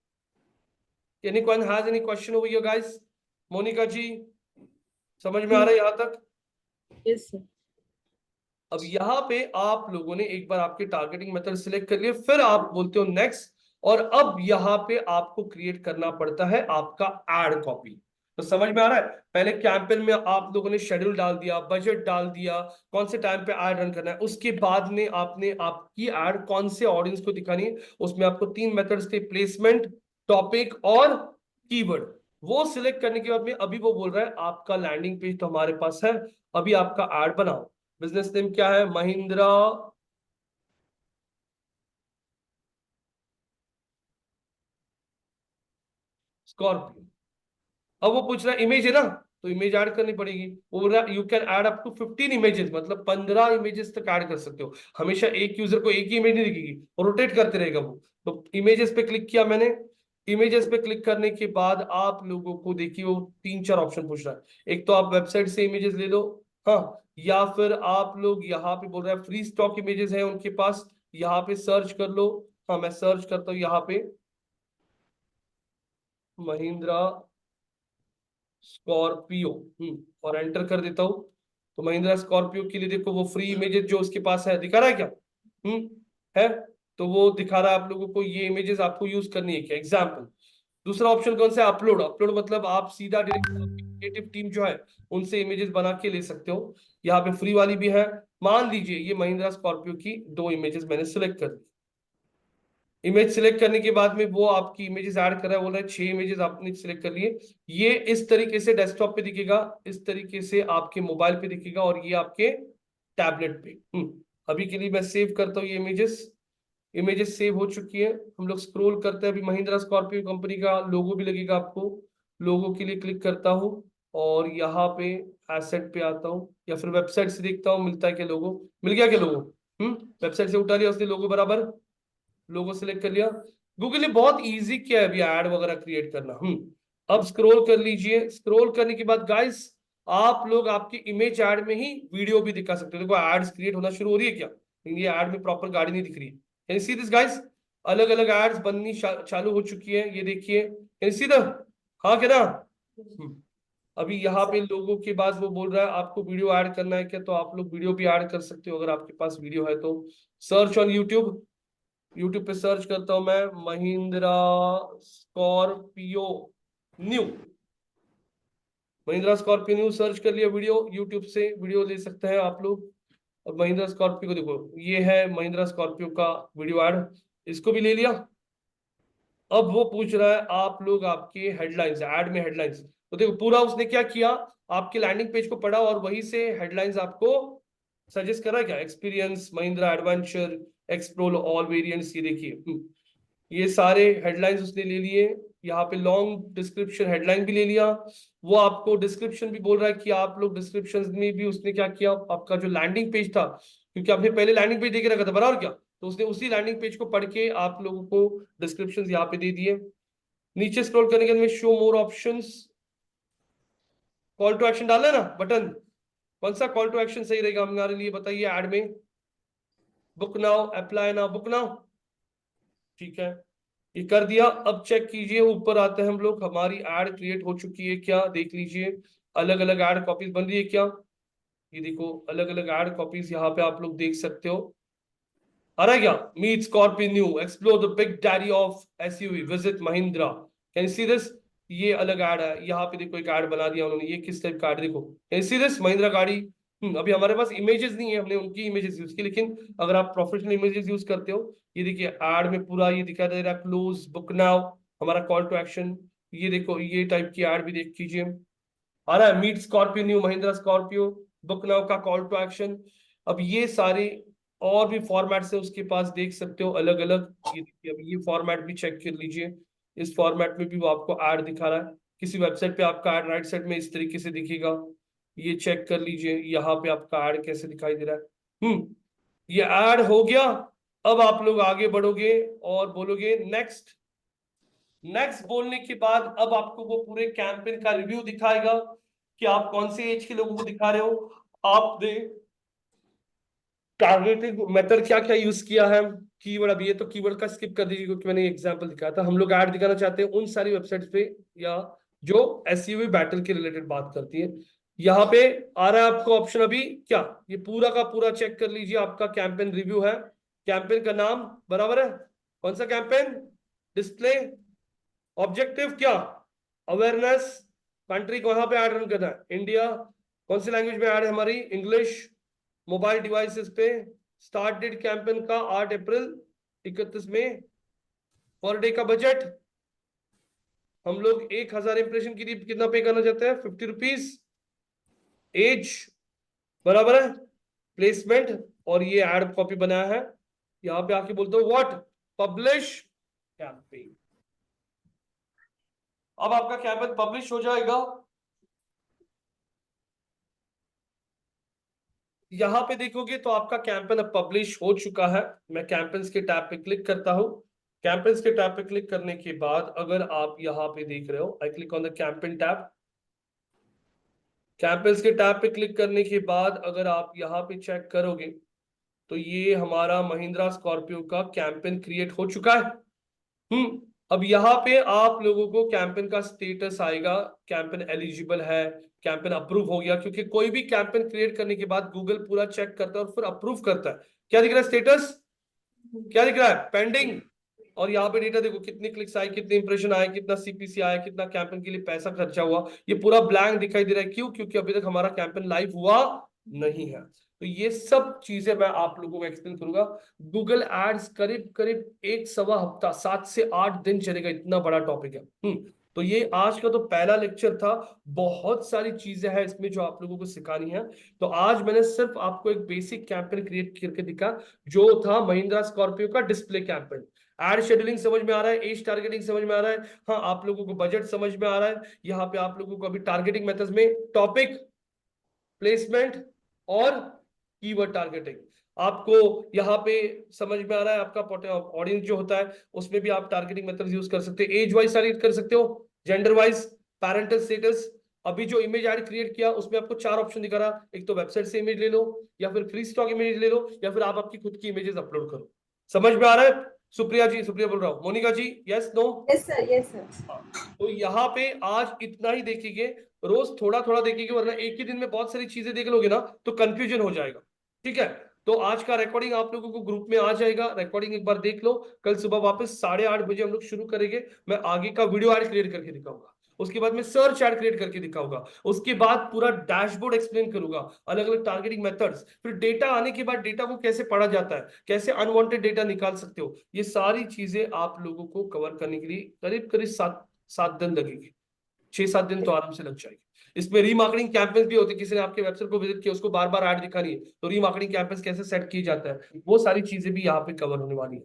Speaker 1: Anyone has any question over here guys? Monika जी, समझ में आ रहा है यहां तक?
Speaker 2: Yes sir.
Speaker 1: अब यहाँ पे आप लोगों ने एक बार आपके टारगेटिंग मेथड सिलेक्ट कर लिए, फिर आप बोलते हो नेक्स्ट, और अब यहाँ पे आपको क्रिएट करना पड़ता है आपका एड कॉपी। तो समझ में आ रहा है? पहले कैंपेन में आप लोगों ने शेड्यूल डाल दिया, बजट डाल दिया, कौन से टाइम पे एड रन करना है, उसके बाद में आपने आपकी एड कौन से ऑडियंस को दिखानी है। उसमें आपको 3 मेथड्स थे, प्लेसमेंट, टॉपिक और कीवर्ड। वो सिलेक्ट करने के बाद में अभी वो बोल रहा है आपका लैंडिंग पेज तो हमारे पास है, अभी आपका एड बनाओ। बिजनेस नेम क्या है? महिंद्रा स्कॉर्पियो। अब वो पूछ रहा है इमेज है ना, तो इमेज ऐड करनी पड़ेगी। वो बोल रहा है you can add up to 15 images, मतलब 15 इमेजेस तक ऐड कर सकते हो। हमेशा एक यूजर को एक ही इमेज नहीं दिखेगी, रोटेट करते रहेगा वो। तो इमेजेस पे क्लिक किया मैंने। इमेजेस पे क्लिक करने के बाद आप लोगों को देखिए वो 3-4 ऑप्शन पूछ रहा है। एक तो आप वेबसाइट से इमेजेस ले लो, हाँ, या फिर आप लोग यहाँ पे बोल रहा है फ्री स्टॉक इमेजेस है उनके पास, यहाँ पे सर्च कर लो। हाँ, मैं सर्च करता हूँ यहाँ पे महिंद्रा स्कॉर्पियो, और एंटर कर देता हूं। तो महिंद्रा स्कॉर्पियो के लिए देखो वो फ्री इमेजेस जो उसके पास है दिखा रहा है क्या? है। तो वो दिखा रहा है आप लोगों को ये इमेजेस आपको यूज करनी है क्या, एग्जाम्पल। दूसरा ऑप्शन कौन सा है? अपलोड। अपलोड मतलब आप सीधा डायरेक्ट क्रिएटिव टीम जो है उनसे इमेजेस बना के ले सकते हो। यहाँ पे फ्री वाली भी है। मान लीजिए ये महिंद्रा स्कॉर्पियो की 2 इमेजेस मैंने सिलेक्ट कर दी। इमेज सिलेक्ट करने के बाद में वो आपकी इमेजेस ऐड कर रहा है, बोल रहा है 6 इमेजेस आपने सिलेक्ट कर लिए। ये इस तरीके से डेस्कटॉप पे दिखेगा, इस तरीके से आपके मोबाइल पे दिखेगा, और ये आपके टैबलेट पे। अभी के लिए मैं सेव करता हूँ ये इमेजेस। इमेजेस सेव हो चुकी है। हम लोग स्क्रॉल करते हैं, अभी महिंद्रा स्कॉर्पियो कंपनी का लोगो भी लगेगा आपको। लोगो के लिए क्लिक करता हूँ और यहाँ पे एसेट पे आता हूँ, या फिर वेबसाइट से देखता हूँ मिलता है क्या लोगो। मिल गया क्या लोगो? वेबसाइट से उठा लिया उसने लोगो, बराबर लोगो सिलेक्ट कर लिया। गूगल ने बहुत इजी किया है अभी ऐड वगैरह क्रिएट करना। अब स्क्रॉल कर लीजिए। स्क्रॉल करने के बाद गाइस आप लोग आपकी इमेज ऐड में ही वीडियो भी दिखा सकते हो। देखो एड्स क्रिएट होना शुरू हो रही है क्या? ये ऐड में प्रॉपर गाड़ी नहीं दिख रही है। Can you see this guys? अलग अलग एड्स बननी चालू हो चुकी है, ये देखिए। कैन यू सी द, हाँ क्या ना? अभी यहाँ पे लोगों के बाद वो बोल रहा है आपको वीडियो ऐड करना है क्या, तो आप लोग वीडियो भी ऐड कर सकते हो अगर आपके पास वीडियो है तो। Search on YouTube. यूट्यूब पे सर्च करता हूं मैं Mahindra Scorpio new. Mahindra Scorpio new search कर लिया वीडियो, यूट्यूब से वीडियो ले सकते हैं आप लोग। अब महिंद्रा स्कॉर्पियो को देखो, ये है महिंद्रा स्कॉर्पियो का वीडियो ऐड, इसको भी ले लिया। अब वो पूछ रहा है आप लोग आपके हेडलाइंस, ऐड में हेडलाइंस। तो देखो पूरा उसने क्या किया, आपके लैंडिंग पेज को पढ़ा और वहीं से हेडलाइंस आपको सजेस्ट करा क्या? Experience, Mahindra adventure, explore all variants, ये देखिए ये सारे हेडलाइंस उसने ले लिए। यहाँ पे लॉन्ग डिस्क्रिप्शन हेडलाइन भी ले लिया। वो आपको डिस्क्रिप्शन भी बोल रहा है कि आप लोग डिस्क्रिप्शन में भी उसने क्या किया, आपका जो लैंडिंग पेज था, क्योंकि आपने पहले लैंडिंग पेज देके रखा था बराबर क्या, तो उसने उसी लैंडिंग पेज को पढ़ के आप लोगों को डिस्क्रिप्शन यहाँ पे दे दिए। नीचे स्क्रॉल करने के बाद में show more options, call to action डालना है ना बटन, कौन सा कॉल टू एक्शन सही रहेगा हमारे लिए बताइए ऐड में? Book now, apply now, book now, ठीक है ये कर दिया। अब चेक कीजिए ऊपर आते हैं हम लोग, हमारी एड क्रिएट हो चुकी है क्या, देख लीजिए अलग अलग एड कॉपीज बन रही है क्या, ये देखो अलग अलग एड कॉपीज यहाँ पे आप लोग देख सकते हो। आ रहा है क्या? Meet Scorpio new, explore the big daddy of SUV, visit Mahindra, can see this, ये अलग ऐड है। यहाँ पे देखो एक ऐड बना दिया उन्होंने, ये किस टाइप का ऐड देखो, कैन सी दिस महिंद्रा गाड़ी। अभी हमारे पास इमेजेस नहीं है, हमने उनकी इमेजेस यूज की, लेकिन अगर आप प्रोफेशनल इमेजेस यूज करते हो, ये देखिए ऐड में पूरा ये दिखा दे रहा है, क्लोज, बुक नाउ, हमारा कॉल टू एक्शन, ये देखो ये टाइप की ऐड भी देख कीजिए। आ रहा है meet Scorpio new, Mahindra Scorpio, book now का कॉल टू एक्शन। अब ये सारे और भी फॉर्मेट से उसके पास देख सकते हो अलग अलग, ये देखिए अब ये फॉर्मेट भी चेक कर लीजिए, इस फॉर्मेट में भी वो आपको ऐड दिखा रहा है। किसी वेबसाइट पे आपका ऐड राइट साइड में इस तरीके से दिखेगा, ये चेक कर लीजिए यहाँ पे आपका ऐड कैसे दिखाई दे रहा है। ये ऐड हो गया। अब आप लोग आगे बढ़ोगे और बोलोगे नेक्स्ट। नेक्स्ट बोलने के बाद अब आपको वो पूरे कैंपेन का रिव्यू दिखाएगा कि आप कौन से एज के लोगों को दिखा रहे हो, आपने टारगेटिंग मेथड क्या क्या यूज किया है, कीवर्ड, अब ये तो कीवर्ड का स्किप कर दीजिए क्योंकि मैंने एग्जांपल दिखाया था। हम लोग ऐड दिखाना चाहते हैं उन सारी वेबसाइट्स पे या जो एसईओ बैटल के रिलेटेड बात करती है। यहाँ पे आ रहा है आपको ऑप्शन अभी क्या, ये पूरा का पूरा चेक कर लीजिए, आपका कैंपेन रिव्यू है। कैंपेन का नाम बराबर है, कौन सा कैंपेन, डिस्प्ले, ऑब्जेक्टिव क्या, अवेयरनेस, कंट्री कहां पे ऐड रन करना है, इंडिया, कौन सी लैंग्वेज में ऐड है हमारी, इंग्लिश, मोबाइल डिवाइसेस पे, स्टार्ट डेट कैंपेन का 8 अप्रैल 31 मई, पर डे का बजट, हम लोग 1000 इंप्रेशन के लिए कितना पे करना चाहते हैं, 50 रुपीज, एज बराबर है, प्लेसमेंट, और ये एड कॉपी बनाया है। यहां पे आके बोलते हो व्हाट, पब्लिश कैंपेन। अब आपका कैंपेन पब्लिश हो जाएगा। यहां पे देखोगे तो आपका कैंपेन अब पब्लिश हो चुका है। मैं कैंपेन्स के टैब पे क्लिक करता हूं। कैंपेन्स के टैब पे क्लिक करने के बाद अगर आप यहां पे देख रहे हो, I click on the campaign tab. Campaigns के टैब पे क्लिक करने के बाद अगर आप यहां पे चेक करोगे तो ये हमारा महिंद्रा स्कॉर्पियो का कैंपेन क्रिएट हो चुका है। अब यहाँ पे आप लोगों को कैंपेन का स्टेटस आएगा, कैंपेन एलिजिबल है, कैंपेन अप्रूव हो गया, क्योंकि कोई भी कैंपेन क्रिएट करने के बाद गूगल पूरा चेक करता है और फिर अप्रूव करता है। क्या दिख रहा है स्टेटस, क्या दिख रहा है, पेंडिंग, और यहाँ पे डेटा देखो कितनी क्लिक्स आए, कितने इंप्रेशन आए, कितना सीपीसी आया, कितना कैंपेन के लिए पैसा खर्चा हुआ, ये पूरा ब्लैंक दिखाई दे रहा है। क्यों? क्योंकि अभी तक हमारा कैंपेन लाइव हुआ नहीं है। तो ये सब चीजें मैं आप लोगों को एक्सप्लेन करूंगा। गूगल एड्स करीब करीब 1 सवा हफ्ता, 7 से 8 दिन चलेगा, इतना बड़ा टॉपिक है। तो ये आज का तो पहला लेक्चर था, बहुत सारी चीजें हैं इसमें जो आप लोगों को सिखानी है। तो आज मैंने सिर्फ आपको एक बेसिक कैंपेन क्रिएट करके दिखा, जो था महिंद्रा स्कॉर्पियो का डिस्प्ले कैंपेन। एड शेड्यूलिंग समझ में आ रहा है, एज टारगेटिंग समझ में आ रहा है, हाँ आप लोगों को बजट समझ में आ रहा है। यहाँ पे आप लोगों को अभी टारगेटिंग मेथड्स में टॉपिक, प्लेसमेंट और कीवर्ड टारगेटिंग आपको यहाँ पे समझ में आ रहा है। आपका ऑडियंस जो होता है उसमें भी आप टारगेटिंग मेथड्स यूज कर सकते हो, एज वाइज टारगेट कर सकते हो, जेंडर वाइज, पैरेंटल स्टेटस। अभी जो इमेज ऐड क्रिएट किया उसमें आपको 4 ऑप्शन दिखा रहा, एक तो वेबसाइट से इमेज ले लो, या फिर फ्री स्टॉक इमेज ले लो, या फिर आप आपकी खुद की इमेजेस अपलोड करो। समझ में आ रहा है? सुप्रिया जी, सुप्रिया बोल रहा हूँ, Monika ji, yes no?
Speaker 2: Yes sir, yes sir.
Speaker 1: तो यहाँ पे आज इतना ही देखिए, रोज थोड़ा थोड़ा देखिए, वरना एक ही दिन में बहुत सारी चीजें देख लोगे ना तो कंफ्यूजन हो जाएगा। ठीक है, तो आज का रिकॉर्डिंग आप लोगों को ग्रुप में आ जाएगा, रिकॉर्डिंग एक बार देख लो। कल सुबह वापस 8:30 बजे हम लोग शुरू करेंगे। मैं आगे का वीडियो ऐड क्रिएट करके दिखाऊंगा, उसके बाद मैं सर्च ऐड क्रिएट करके दिखाऊंगा, उसके बाद पूरा डैशबोर्ड एक्सप्लेन करूंगा, अलग अलग टारगेटिंग मेथड्स, फिर डेटा आने के बाद डेटा को कैसे पढ़ा जाता है, कैसे अनवांटेड डेटा निकाल सकते हो, ये सारी चीजें आप लोगों को कवर करने के लिए करीब करीब 7 दिन लगेगी। 6-7 दिन तो आराम से लग जाएगी। इसमें रीमार्केटिंग कैंपेन्स भी होते हैं, किसी ने आपके वेबसाइट को विजिट किया, उसको बार बार ऐड दिखानी है, तो रीमार्केटिंग कैंपेन्स कैसे सेट की जाता है, वो सारी चीजें भी यहाँ पे कवर होने वाली है।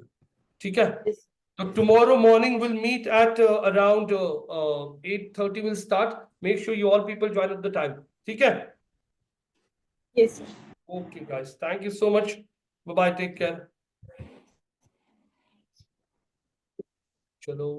Speaker 1: ठीक है,
Speaker 2: Yes.
Speaker 1: so tomorrow morning we'll meet at around 8:30 we'll start. Make sure you all people join at the time. ठीक है?
Speaker 2: Yes, sir.
Speaker 1: Okay guys, thank you so much. Bye bye, take care. चलो।